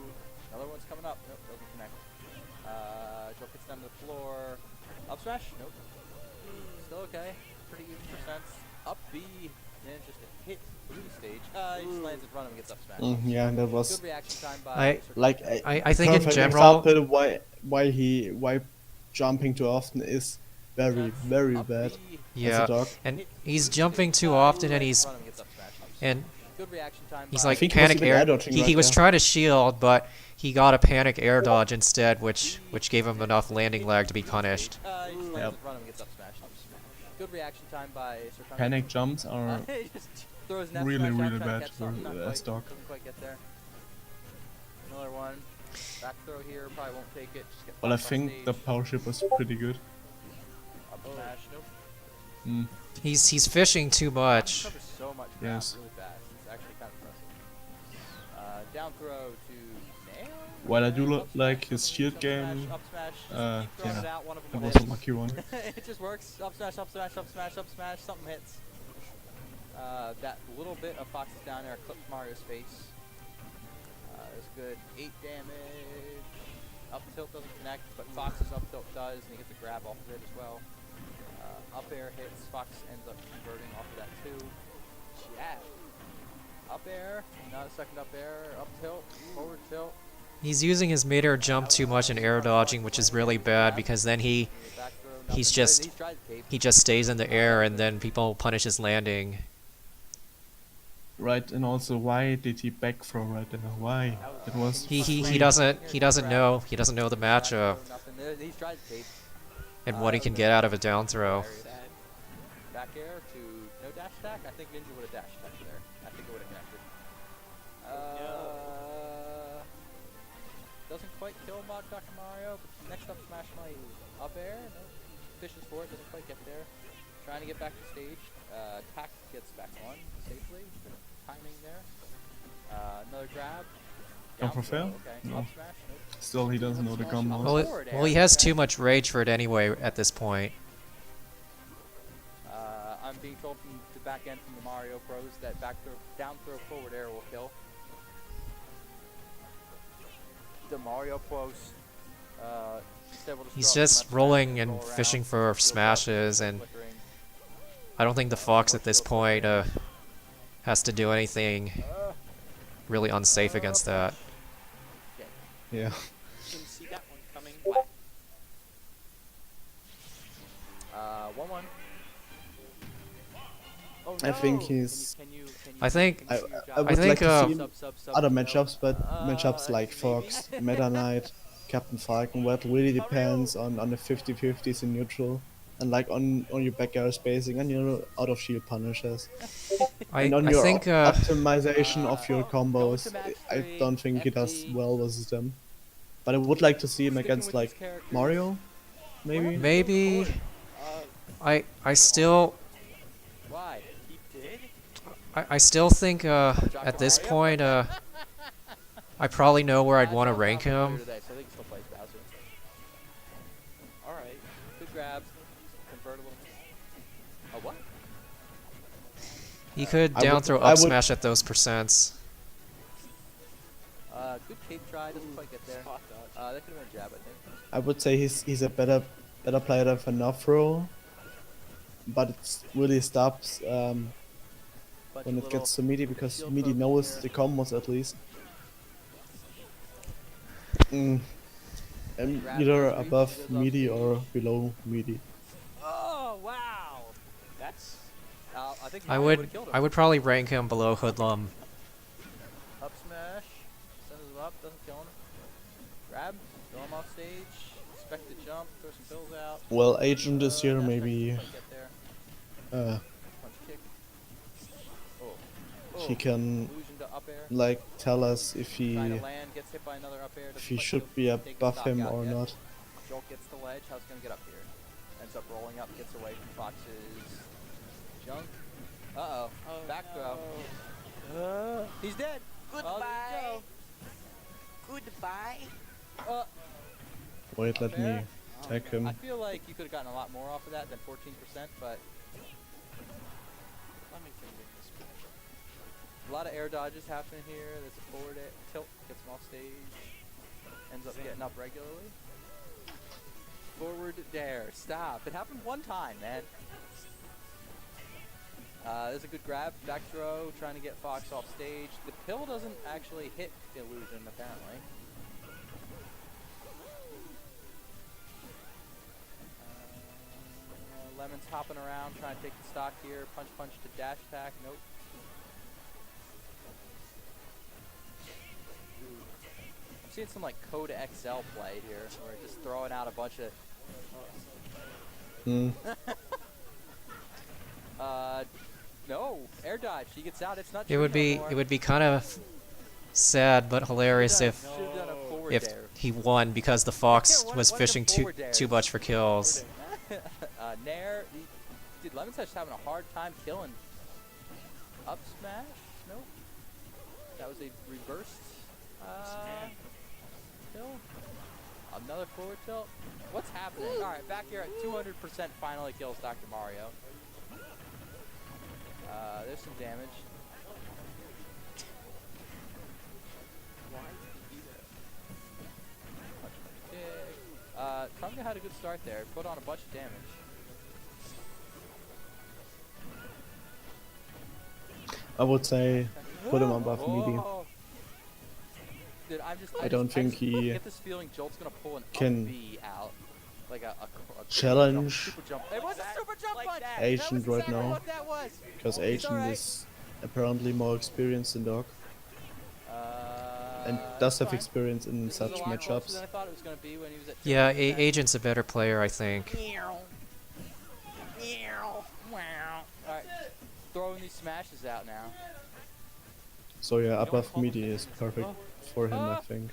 Another one's coming up. Nope, doesn't connect. Joe gets down to the floor. Up smash. Nope. Still okay. Pretty even percents. Up B. Manages to hit through the stage. He just lands in front of him and gets up smash. Yeah, that was Good reaction time by. I- Sir like Kami. I think in perfect general, example why jumping too often is very Up bad B. yeah, as a dog. and he's jumping too often, and Lands in front of him, gets up smash. and Good reaction time he's by- like think he was panic even air. air dodging He right was there. trying to shield, but he got a panic air dodge instead, which gave him enough landing lag to be punished. He just lands Yep. in front of him, gets up smash. Good reaction time by Sir Kami. Panic jumps are He just throws an F really, smash out, really trying to bad catch for something, not a quite- stock. Doesn't quite get there. Another one. Back throw here, probably won't take it. Just get well, I popped on think the stage. power ship was pretty good. Up smash, nope. Mm. He's fishing too much. Covers so much ground Yes. really fast. It's actually kind of impressive. Down throw to nail. While I do Up like smash, his shield up game, smash, up smash. Just keep throwing yeah, it out, one of that them will was a hit. lucky one. It just works. Up smash, up smash, up smash, up smash. Something hits. That little bit of Fox's down there clipped Mario's face. It's good. 8 damage. Up tilt doesn't connect, but Fox's up tilt does, and he gets a grab off of it as well. Up air hits. Fox ends up converting off of that too. Jab. Up air. Not a second up air. Up tilt. Forward tilt. He's using his mid-air jump too much in air dodging, which is really bad because then Back throw, he's nothing. just- He's tried the cape. he just stays in the air, and then people punish his landing. Right, and also why did he back throw right there? Why? It was He doesn't know the Back throw, matchup nothing. He's tried the cape. and what he can get out of a down throw. Sad. Back air to no dash attack. I think Ninja would have dash attacked there. I think it would have connected. Doesn't quite kill Dr. Mario, but next up smash might up air. No, fishes for it. Doesn't quite get there. Trying to get back to stage. Tack gets back on safely. Good timing there. Another grab. Down Down for throw, fail? Okay. No. Up smash. Nope. Still, he doesn't know the combos. Well, he has too much rage for it anyway at this point. I'm being told from the back end from the Mario pros that back throw, down throw, forward air will kill. The Mario pros. He's just rolling and fishing for smashes, and I don't think the Fox at this point has to do anything really unsafe against that. Yeah. Didn't see that one coming. 1-1. Oh, I think no! he's- Can you I think I I would think, like to see sub, other no. matchups, but matchups like Fox, Meta Knight, Captain Falcon, where it really depends on the 50-50s in neutral, and like on your back air spacing and your out of shield punishes. And on I your think optimization of your Going combos, to match I three, don't think he does FD. well versus them. But I would like to see him Sticking against with like these characters. Mario, maybe. maybe I still Why? He did? I still think at this point I probably know where I'd want to rank him. Today, so I think he still plays Bowser. Alright. Good grabs. Convertible. A what? He could I down would- throw I up would- smash at those percents. Good cape try. Doesn't quite get there. That could have been a jab, I think. I would say he's a better player than Fanafro, but it really stops Bunch when of it gets to little Midi because shield Midi poke knows here. the combos at least. Mm, I'm Grab either those reach, above goes off midi or stage. below midi. Oh wow! That's. I think I Mario would would have killed him. I would probably rank him below Hoodlum. Up smash. Sends him up. Doesn't kill him. Grab. Throw him off stage. Expect to jump. Throw some pills out. Well, Agent is here, Dash back, maybe can't quite get there. uh, Punch kick. Oh. he Oh. can Illusion to up air. like tell us if Trying he to land. Gets hit by another up air. if Doesn't he quite should take be his above stock him out or yet. not. Jolt gets the ledge. How's he gonna get up here? Ends up rolling up. Gets away from Fox's junk. Uh oh. Back throw. He's dead. Goodbye. Goodbye. Wait, let me tag I him. feel like you could have gotten a lot more off of that than 14%, but Let me continue this match. a lot of air dodges happening here. There's a forward tilt, gets him off stage, ends up getting up regularly. Forward dare, stop. It happened one time, man. There's a good grab, back throw, trying to get Fox off stage. The pill doesn't actually hit Illusion, apparently. Lemon's hopping around, trying to take the stock here. Punch, punch to dash attack. Nope. I'm seeing some like Code XL play here, where we're just throwing out a bunch of. Hmm. No, air dodge. He gets out. It's not. It true would no be more. it would be kind of sad but hilarious if Should've done a forward if dare. he won because the fox Yeah, was one of them fishing too forward dares. too much for kills. Nair, dude, Lemon Touch having a hard time killing. Up smash? Nope. That was a reversed kill. Another forward tilt. What's happening? All right, back here at 200% finally kills Dr. Mario. There's some damage. Tonga had a good start there. Put on a bunch of damage. I would say put him above midi. Whoa. Dude, I don't think he get this feeling Jolt's gonna pull an can up B out. Like a challenge super jump. It was a super jump punch! Agent that was right exactly now. what that was. Because He's Agent alright. is apparently more experienced than Dog and does have fine. experience in This is such a lot closer matchups. than I thought it was gonna be when he was at Yeah, 200%. Agent's a better player, I think. Alright, throwing these smashes out now. So yeah, above midi is perfect for him, I think.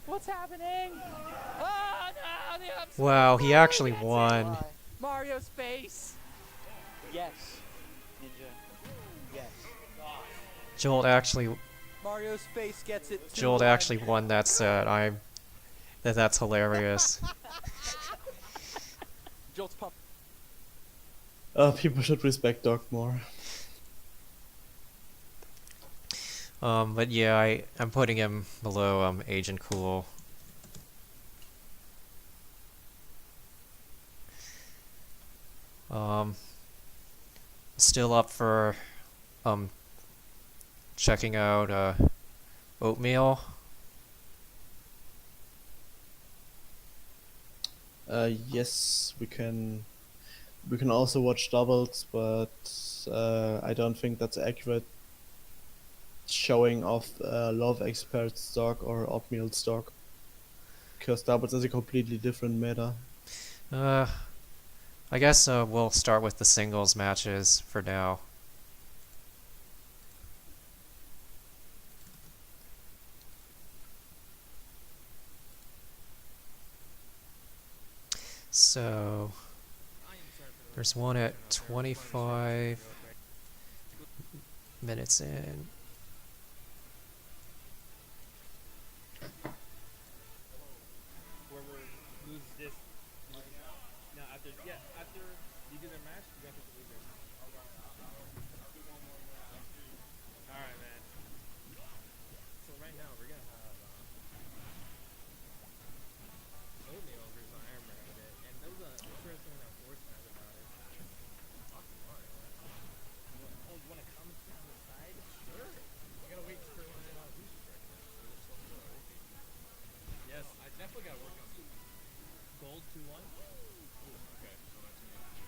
What's happening? Oh no, the upset. Wow, he actually That's it. won. Mario's face. Yes. Ninja. Yes. Jolt actually Mario's face gets it. 2-1. Jolt actually won that set. That's hilarious. Jolt's pump. People should respect Dog more. But yeah, I'm putting him below Agent Cool. Still up for checking out Oatmeal. Yes, we can. We can also watch doubles, but I don't think that's accurate showing of Love Expert stock or Oatmeal stock. Because doubles is a completely different meta. I guess we'll start with the singles matches for now. So there's one at 25 minutes in. Whoever loses this, now after you do their match, you got to pick the loser. All right, man. So right now we're gonna have Oatmeal versus Iron Magnet, and that was an interesting force match about it. Oh, you want to comment on the side? Sure. 2-1. Ooh, okay, so that's gonna be a match.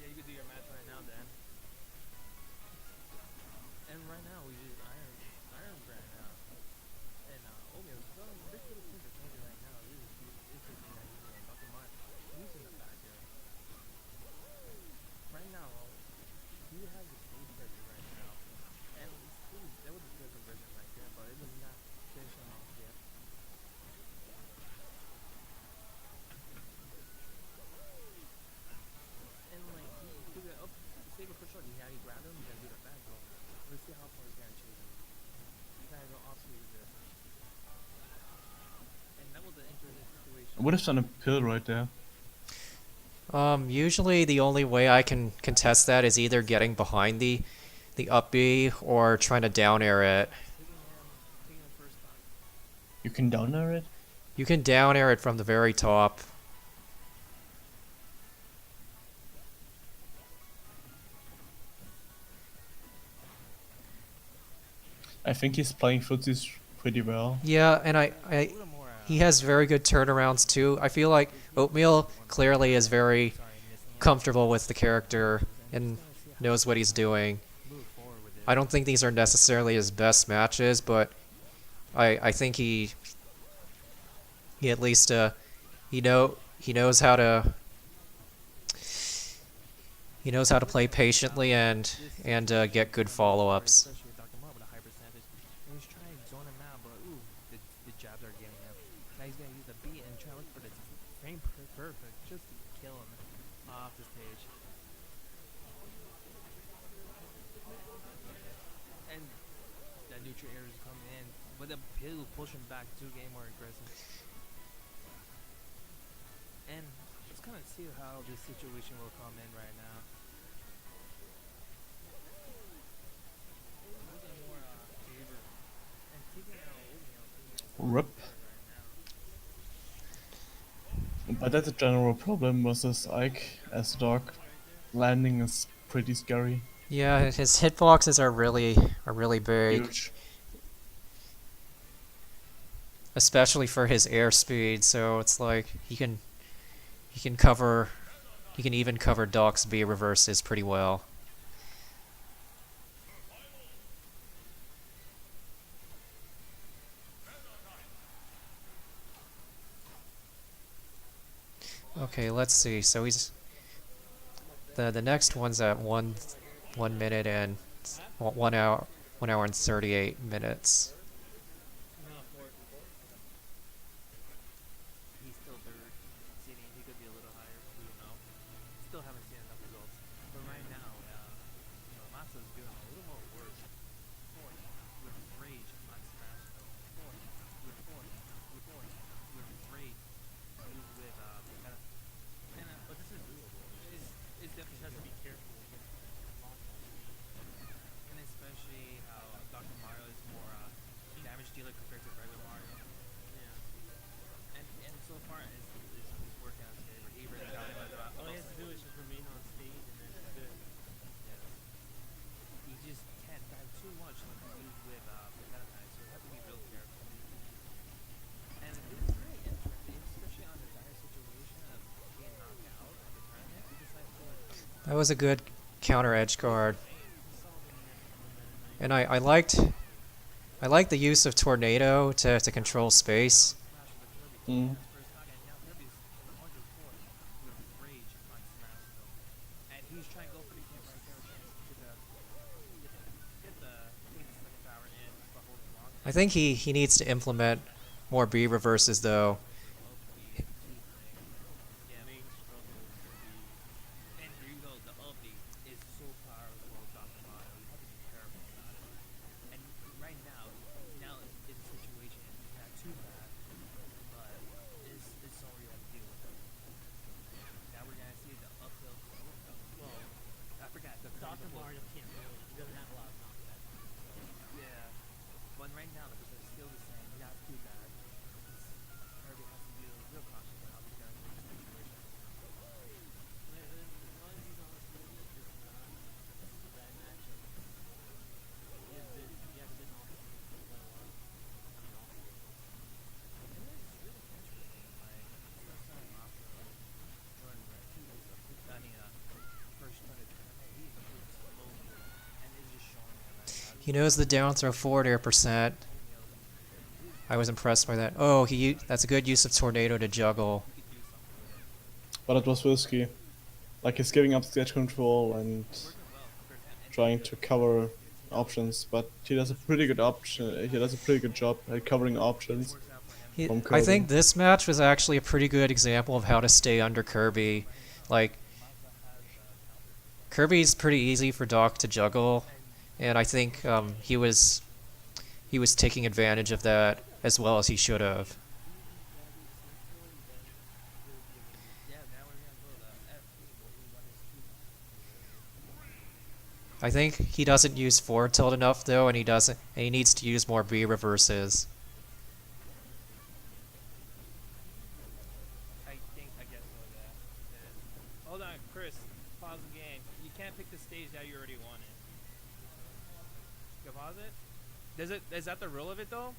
Yeah, you could do your match right now, Dan. And right now we use Iron Brand now. And Oatmeal, this little thing I told you right now, this is interesting that you know Dr. Mark, who's in the back here. Right now, he has the stage pressure right now. And that was a good conversion right there, but it was not finish him off yet. And like he took it up, save it for short. He grabbed him, he's gonna do the back row. Let's see how far he's gonna chase him. He's gonna go off speed with this. And that was an interesting situation. I would have done a pill right there. Usually the only way I can contest that is either getting behind the up B or trying to down air it. Taking him first time. You can down air it? You can down air it from the very top. I think he's playing footsies pretty well. Yeah, and A little more. he has very good turnarounds too. I feel like Oatmeal clearly is very comfortable with the character and knows what he's doing. Move forward with it. I don't think these are necessarily his best matches, but I think he at least he knows how to play patiently and get good follow-ups. Especially with Dr. Mark with a high percentage. And he's trying to zone him out, but ooh, the jabs are getting him. Now he's gonna use the beat and try to look for the frame perfect just to kill him off the stage. And that neutral air is coming in, but the pill will push him back to get more aggressive. And let's kind of see how this situation will come in right now. Looking more favor and taking out Oatmeal. Rip. But that's a general problem versus Ike as a dog. Landing is pretty scary. Yeah, his hitboxes are really big, Huge. especially for his airspeed. So it's like he can even cover Doc's B reverses pretty well. Okay, let's see. So he's the next one's at 1 minute and 1 hour and 38 minutes. He's still third seating. He could be a little higher. We don't know. Still haven't seen enough results. But right now, Masa's doing a little more worse. Fourth with rage on smash. Fourth with rage. He's with but this is doable. It's definitely has to be careful when you launch on speed. And especially how Dr. Mario is more damage dealer compared to regular Mario. Yeah. And so far it's working out his favor. He really got him about all he has to do is just remain on stage and then it's good. Yeah. He just can't dive too much like he do with Meta Knight, so you have to be real careful. And it's really interesting, especially on the dire situation of being knocked out at the tournament. He decided to That was a good counter edge guard. And I liked the use of Tornado to control space. Mm. I think he needs to implement more B reverses though. Dr. Mario can't move. He doesn't have a lot of knockback on him. Yeah. But right now, the percent is still the same. Not too bad. Kirby has to be real cautious on how he's going to do this situation. As long as he's on stage, it's not a bad matchup. He has been off stage for quite a while. And it's really interesting. Like, He knows the down throw forward air percent. I was impressed by that. Oh, that's a good use of tornado to juggle. But it was risky. Like he's giving up stage control and trying to cover options, but he does a pretty good option. He does a pretty good job at covering options from I Kirby. think this match was actually a pretty good example of how to stay under Kirby. Like, Kirby's pretty easy for Doc to juggle, and I think he was taking advantage of that as well as he should have. I think he doesn't use forward tilt enough though, and he needs to use more B reverses. I think I guess so. Yeah. Hold on, Chris. Pause the game. You can't pick the stage that you already wanted. You can pause it. Is that the rule of it though?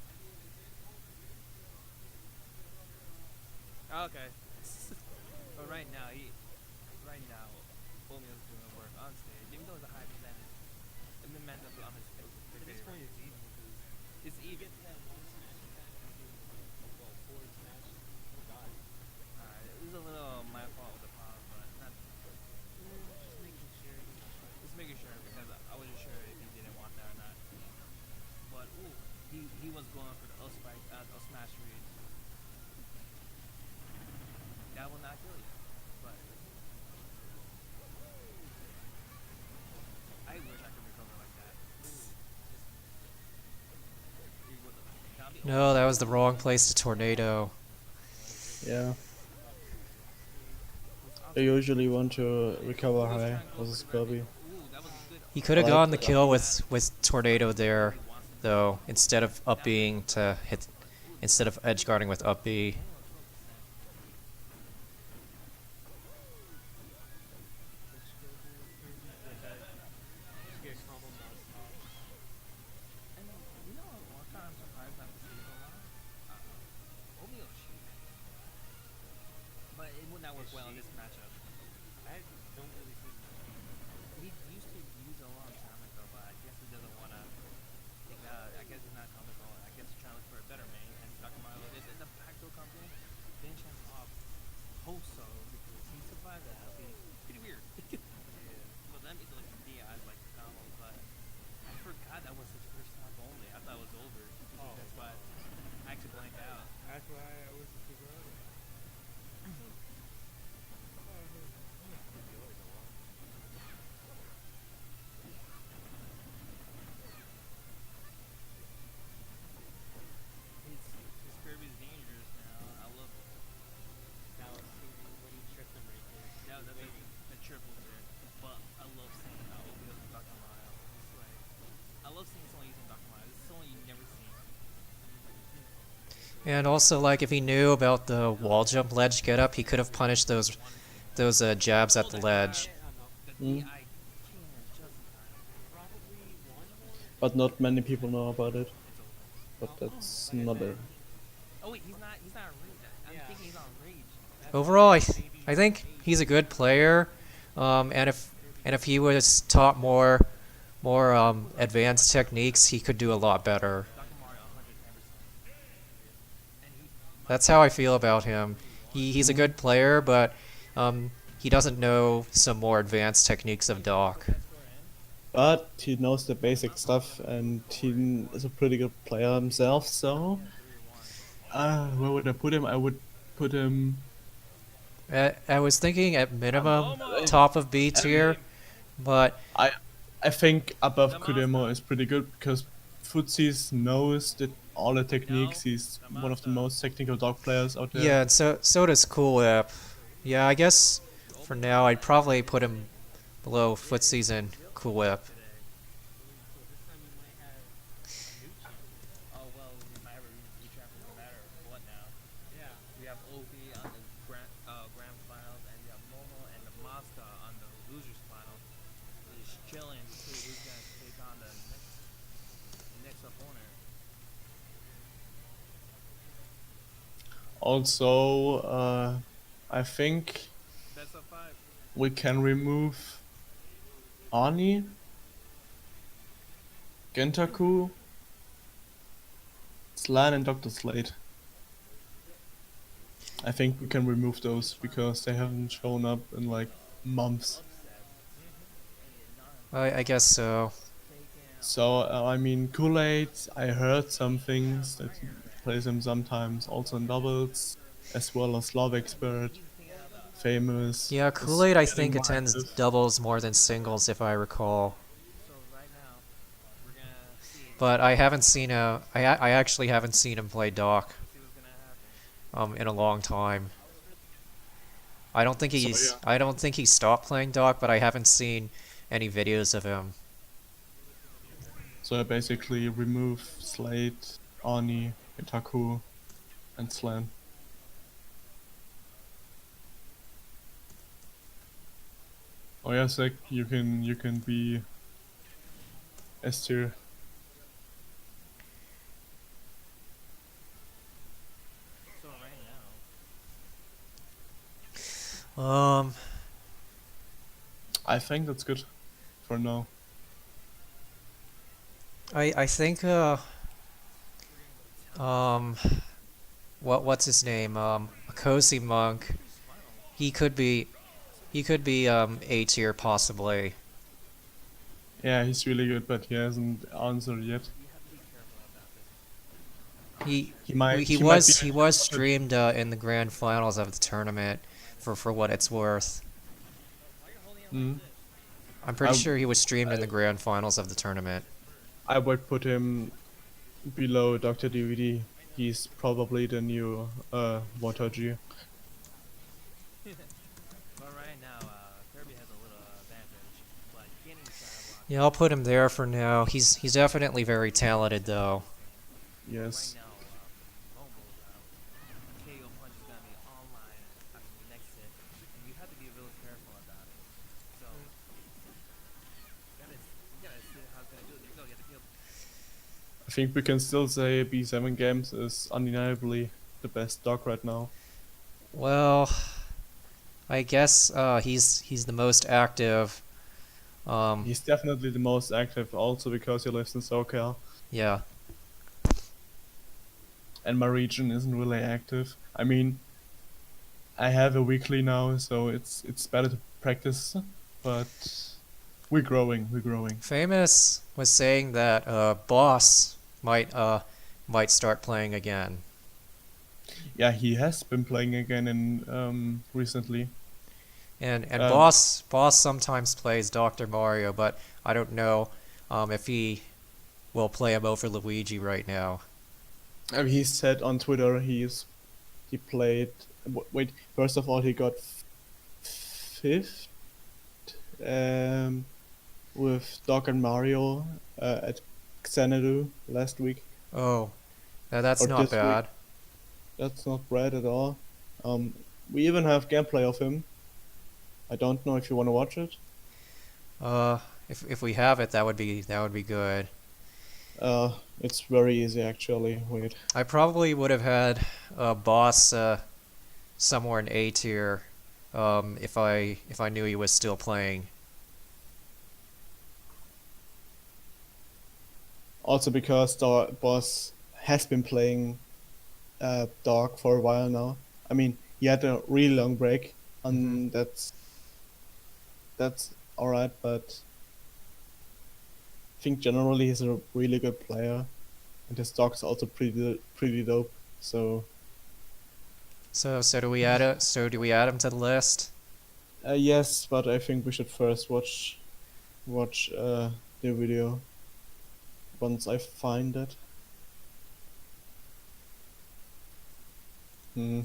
Okay. But right now, Omio's doing work on stage, even though it's a high percentage. The momentum on his face. At this point, it's even. It's even. Alright, it was a little my fault with the pause, but not. Just making sure. Just making sure because I wasn't sure if he didn't want that or not. But ooh, he was going for the up spike, up smash read. That will not kill you, but I wish I could recover like that. No, that was the wrong place to tornado. Yeah. I usually want to recover high versus Kirby. He could have Like, gotten the kill with tornado there, though, instead of up being to hit, instead of edge guarding with up B. But it would not work well in this matchup. I don't really see. He used to use a long time ago, but I guess he doesn't want to. I guess he's not comical. I guess he's trying to look for a better main, and Dr. Marlo is in the backdoor comes in, bench him off Hoso because he survived that. That'd be pretty weird. But that means like DI's like the combo, but I forgot that was his first time only. I thought it was over. Oh. That's why I actually blanked out. That's why I was super early. His Kirby's dangerous now. I love it. Now let's see when he tripped him right there. Yeah, that's a triple there. But I love seeing how Obio and Dr. Mario. It's like I love seeing someone using Dr. Mario. This is someone you never seen. And also, like, if he knew about the wall jump ledge get up, he could have punished those jabs at the ledge. Mm. I can't just Probably one. But not many people know about it. But that's not a. Oh wait, he's not rage. I'm Yeah. thinking he's on rage. Overall, I think he's a good player, and if he was taught more advanced techniques, he could do a lot better. Dr. Mario 110%. And he That's how I feel about him. He's a good player, but he doesn't know some more advanced techniques of Doc. But he knows the basic stuff, and he is a pretty good player himself. So, where would I put him? I would put him. I was thinking at minimum top of B tier, but I think above Kudemo is pretty good because Footsies knows that all the techniques. He's one of the most technical dog players out there. yeah, and so does Cool Whip. Yeah, I guess for now I'd probably put him below Footsies and Cool Whip. oh well, we might have a retrap no matter what now. Yeah. We have Ovi on the grand finals, and we have Momo and the Mosca on the losers final. Just chilling to see who's gonna take on the next opponent. Also, I think Best of 5. we can remove Ani. Gentaku, Slan, and Dr. Slate. I think we can remove those because they haven't shown up in like months. I guess so. So I mean, Kool-Aid. I heard some things that he plays him sometimes, also in doubles, as well as Love Expert. Famous Yeah, is Kool-Aid I getting think more attends active. doubles more than singles if I recall. So right now, we're gonna see. But I haven't seen I actually haven't seen him play Doc See what's gonna happen. in a long time. So yeah. I don't think he stopped playing Doc, but I haven't seen any videos of him. So I basically remove Slate, Ani, Itaku, and Slan. Oh yeah, Zach, you can be S tier. So right now, Um, I think that's good for now. I think um what's his name? Cozy Monk. He could be A tier possibly. Yeah, he's really good, but he hasn't answered yet. He He might he he might be. was streamed in the grand finals of the tournament for what it's worth. Mm. I'm pretty I, sure he was streamed in I the grand finals of the tournament. I would put him below Dr. DVD. He's probably the new Water G. but right now, Kirby has a little advantage, but getting Cyberlock Yeah, I'll put him there for now. He's definitely very talented though. Yes. right now, Momo's out. KO Punch is gonna be online after the next hit, and you have to be real careful about it. So, you gotta see how it's gonna do. There you go, you have to kill. I think we can still say B7 Games is undeniably the best dog right now. Well, I guess he's the most active. He's definitely the most active, also because he lives in SoCal, Yeah. and my region isn't really active. I mean, I have a weekly now, so it's better to practice, but we're growing. We're growing. Famous was saying that Boss might start playing again. Yeah, he has been playing again in recently. And Um, Boss sometimes plays Dr. Mario, but I don't know if he will play him over Luigi right now. He said on Twitter he played. Wait, first of all, he got fifth with Doc and Mario at Xanadu last week Oh, that's or not this week. bad. That's not bad at all. We even have gameplay of him. I don't know if you want to watch it. If we have it, that would be good. It's very easy actually. Wait. I probably would have had Boss somewhere in A tier if I knew he was still playing. Also because the boss has been playing Dog for a while now. I mean, he had a really long break, and that's alright. But I think generally he's a really good player, and his dog's also pretty dope. So So do we add it? So do we add him to the list? yes, but I think we should first watch the video once I find it. Hmm.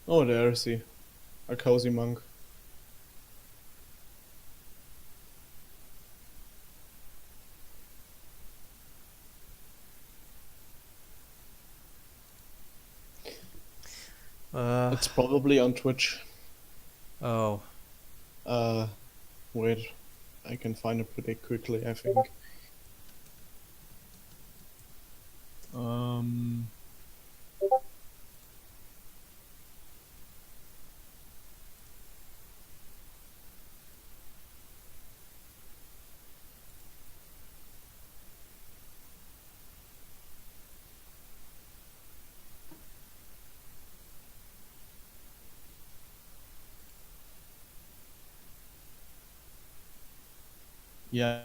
Oh, there's he, a cozy monk. It's probably on Twitch. Oh. Uh, wait, I can find it pretty quickly, I think. Um, yeah,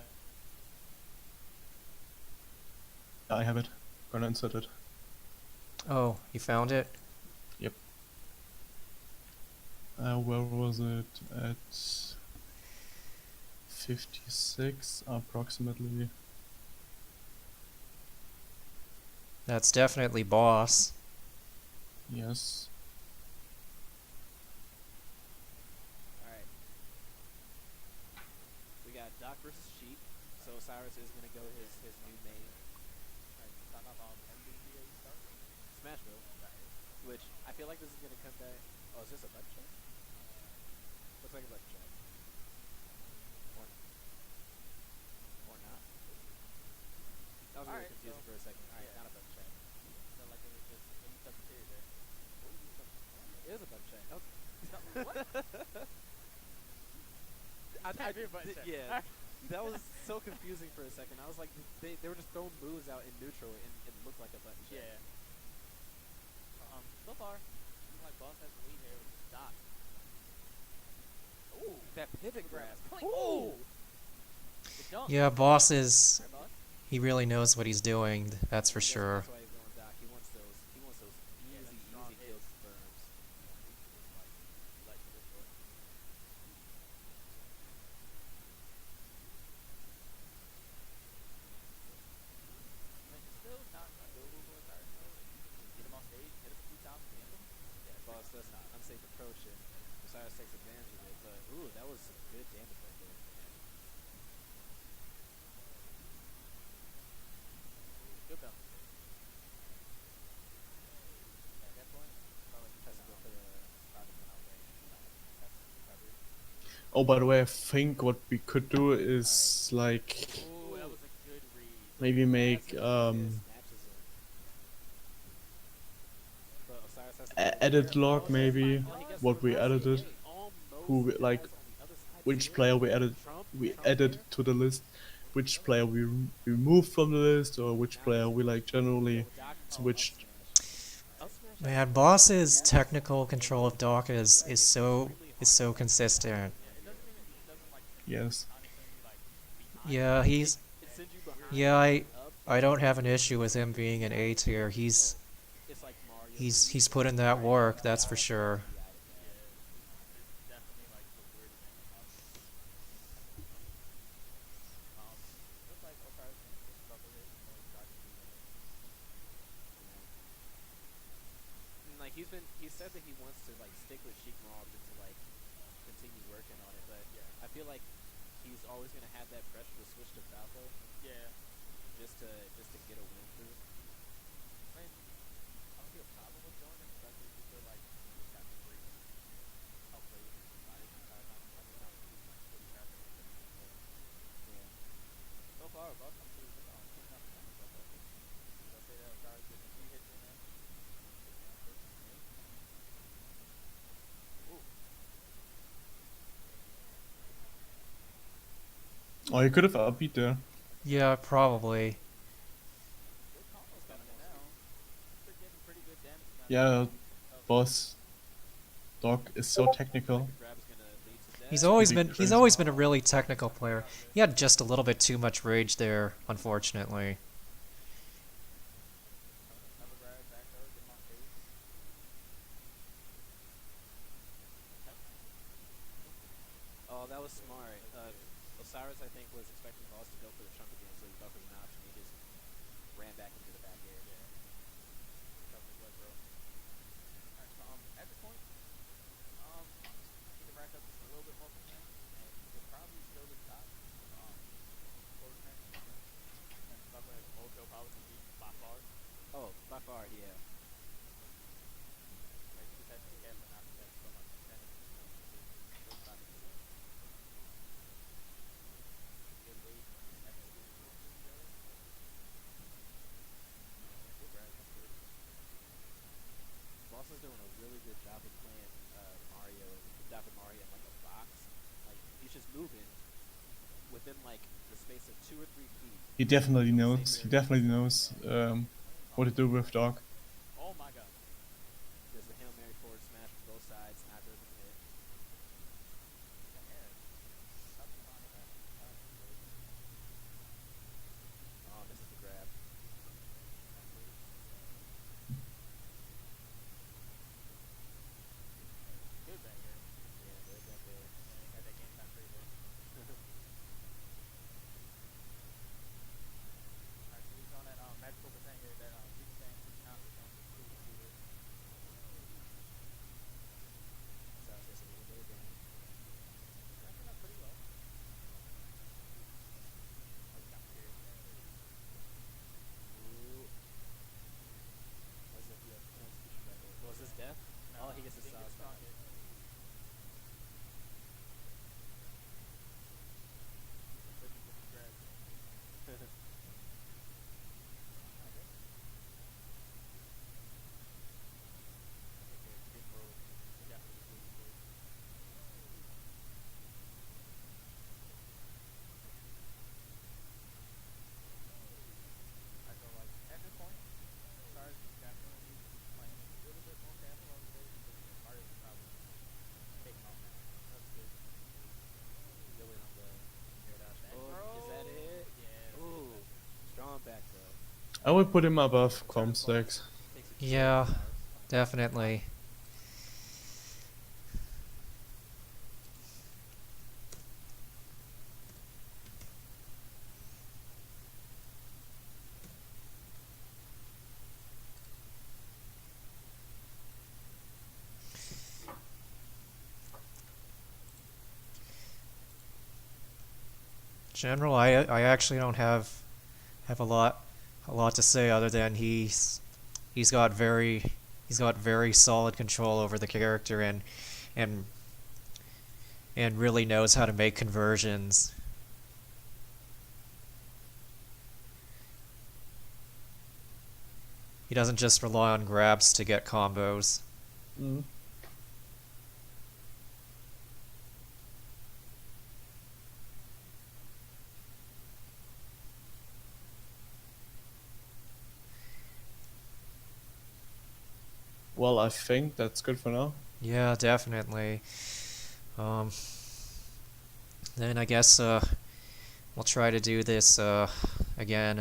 I have it. Gonna insert it. Oh, you found it? Yep. Where was it? At 56 approximately. That's definitely boss. Yes. Alright. We got Doc versus Sheik. So Cyrus is gonna go his new main. Sign off on MVD start. Smashville. Which I feel like this is gonna come back. Oh, is this a button check? Looks like a button check. Or not. That was really Alright, confusing so- for a second. Alright, yeah. not a button check. Felt like it was just when you touch the theory there. It is a button check. Okay. What? I be a button check. Yeah. That was so confusing for a second. I was like, they were just throwing moves out in neutral and it looked like a button check. Yeah. So far, seems like Boss has the lead here with this Doc. Ooh, That pivot grab. Ooh. The dunk. Yeah, boss is. Alright, Boss. He really knows what he's doing, that's for sure. That's why he's going Doc. He wants those Yeah, easy, them strong easy kill hits. confirms. Like this one. Like, still not a doable for Cyrus though. Get him on stage, hit him a few times, camp him. Yeah, Boss, that's an unsafe approach, and Osiris takes advantage of it. But ooh, that was some good damage right there. good balance. Yeah, at that point, probably Has to go for the probably went out there. That's recovery. Oh, by the way, I think what we could do is like Ooh, that was a good read. maybe make snatches him. But Osiris has to edit log maybe what we edited, who we, like which player we added to the list, which player we removed from the list, or which player we like generally switched. Man, boss's technical control of Doc is so consistent. Yes. Yeah, he's. Yeah, I don't have an issue with him being an A tier. He's put in that work, that's for sure. Definitely like the weirdest thing about this. Looks like Osiris can just double hit or try to do that. And, like he said that he wants to like stick with Sheik Mob and to like continue working on it, but I feel like he's always gonna have that pressure to switch to Falco Yeah. just to get a win through. I mean, I don't see a problem with going, especially if you feel like you just got free help play by the entire time. I mean, not free, like fully trapping it. Yeah. So far, Buck, I'm pretty good on picking up the damage so far. So I say that Osiris getting a few hits in there. Ooh. Oh, you could have upbeat there. Yeah, probably. Good combos coming in now. They're getting pretty good damage now. Yeah, boss. Doc is so technical. Grab is gonna lead to death. He's always been a really technical player. He had just a little bit too much rage there, unfortunately. Another grab, back throw, get him on stage. Oh, that was smart. Osiris, I think, was expecting Boss to go for the chunk again, so he thought it was an option. He just ran back into the back air. Recovery was, bro. Alright, so at this point, he can rack up just a little bit more from here, and he could probably steal this top. For the next one. And Buck has also probably can beat by far. Oh, by far, yeah. Like, he just has to be careful within like the space of 2 or 3 feet. He definitely knows. He definitely knows what to do with Doc. Oh my god. There's a Hail Mary forward smash from both sides, neither of them hit. Oh, misses the grab. Good back here. Yeah, good back there. Yeah, he had that game time pretty good. Alright, so he's on that magical percent here that he's saying he's not going to do it. So it's just a little bit of damage. Racking up pretty well. Oh, he's not serious. Ooh. Was it the execution right there? Was this death? No, Oh, he gets a didn't solid get spot. stunned. Looking for these grabs. I feel like at this point, Stars definitely needs to be playing a little bit more careful on the stage because Mario's probably taking off now. That's good. Really on the air dash. Back Oh, throw. is that it? Yeah. Ooh, strong back throw. I would put him above Comstex. Takes it Yeah, to definitely. General, I actually don't have a lot to say other than he's got very solid control over the character and and really knows how to make conversions. He doesn't just rely on grabs to get combos. Mm. Well, I think that's good for now. Yeah, definitely. Um, then I guess we'll try to do this again.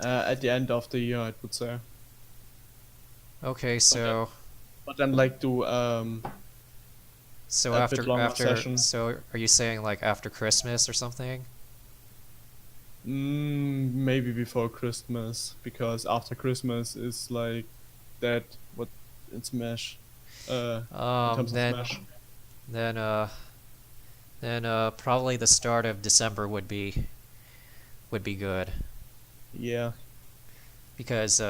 At the end of the year, I would say. Okay, so But then, like, do so a bit after longer session. so are you saying like after Christmas or something? maybe before Christmas, because after Christmas is like that. What in Smash? In terms of Then Smash. then probably the start of December would be good Yeah. because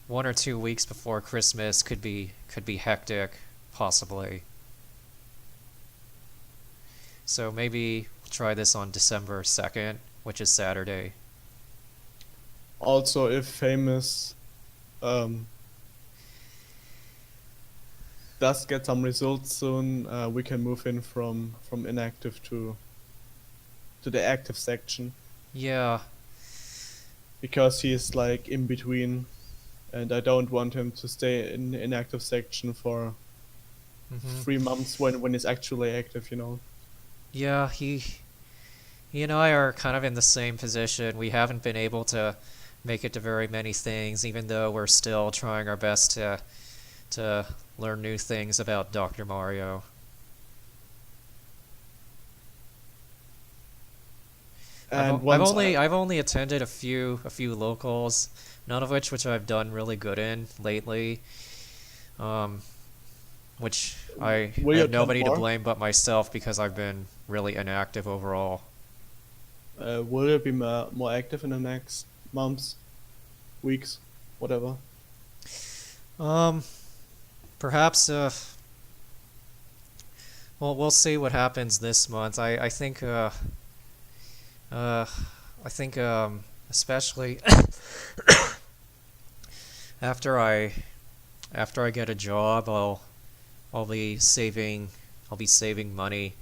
1 or 2 weeks before Christmas could be hectic, possibly. So maybe we'll try this on December 2nd, which is Saturday. Also, if Famous does get some results soon, we can move in from inactive to the active section, Yeah, because he is like in between, and I don't want him to stay in inactive section for mhm. 3 months when he's actually active. Yeah, he and I are kind of in the same position. We haven't been able to make it to very many things, even though we're still trying our best to learn new things about Dr. Mario. And I've only attended a few locals, none of which I've done really good in lately. Which I Will you have nobody attend to more? blame but myself because I've been really inactive overall. will you be more active in the next months, weeks, whatever? Perhaps well, we'll see what happens this month. I think especially after I get a job, I'll be saving I'll be saving money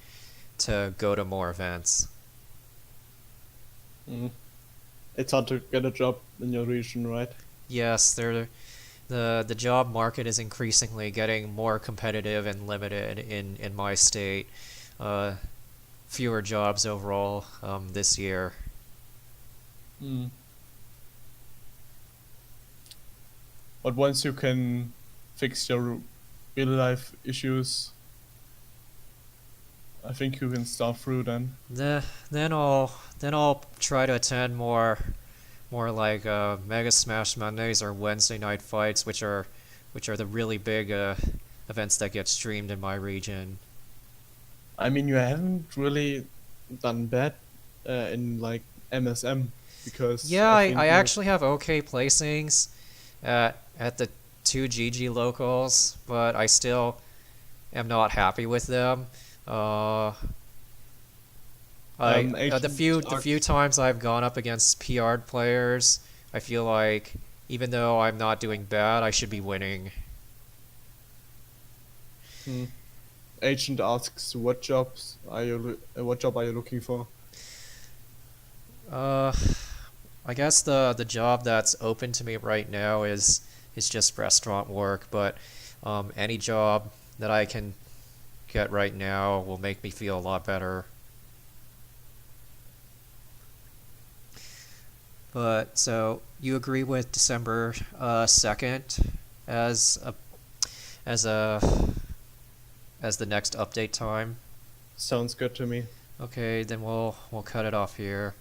to go to more events. Mm. It's hard to get a job in your region, right? Yes, the job market is increasingly getting more competitive and limited in my state. Uh, Fewer jobs overall this year. Mm. But once you can fix your real life issues, I think you can start through then. Then I'll try to attend more like Mega Smash Mondays or Wednesday night fights, which are the really big events that get streamed in my region. I mean, you haven't really done bad in like MSM because Yeah, I I think you. actually have okay placings at the two GG locals, but I still am not happy with them. Uh, Ancient the few times I've gone up against PR'd players, I feel like even though I'm not doing bad, I should be winning. Hmm. Agent asks, what job are you looking for? Uh, I guess the job that's open to me right now is just restaurant work, but any job that I can get right now will make me feel a lot better. But so you agree with December 2nd as a as a as the next update time? Sounds good to me. Okay, then we'll cut it off here.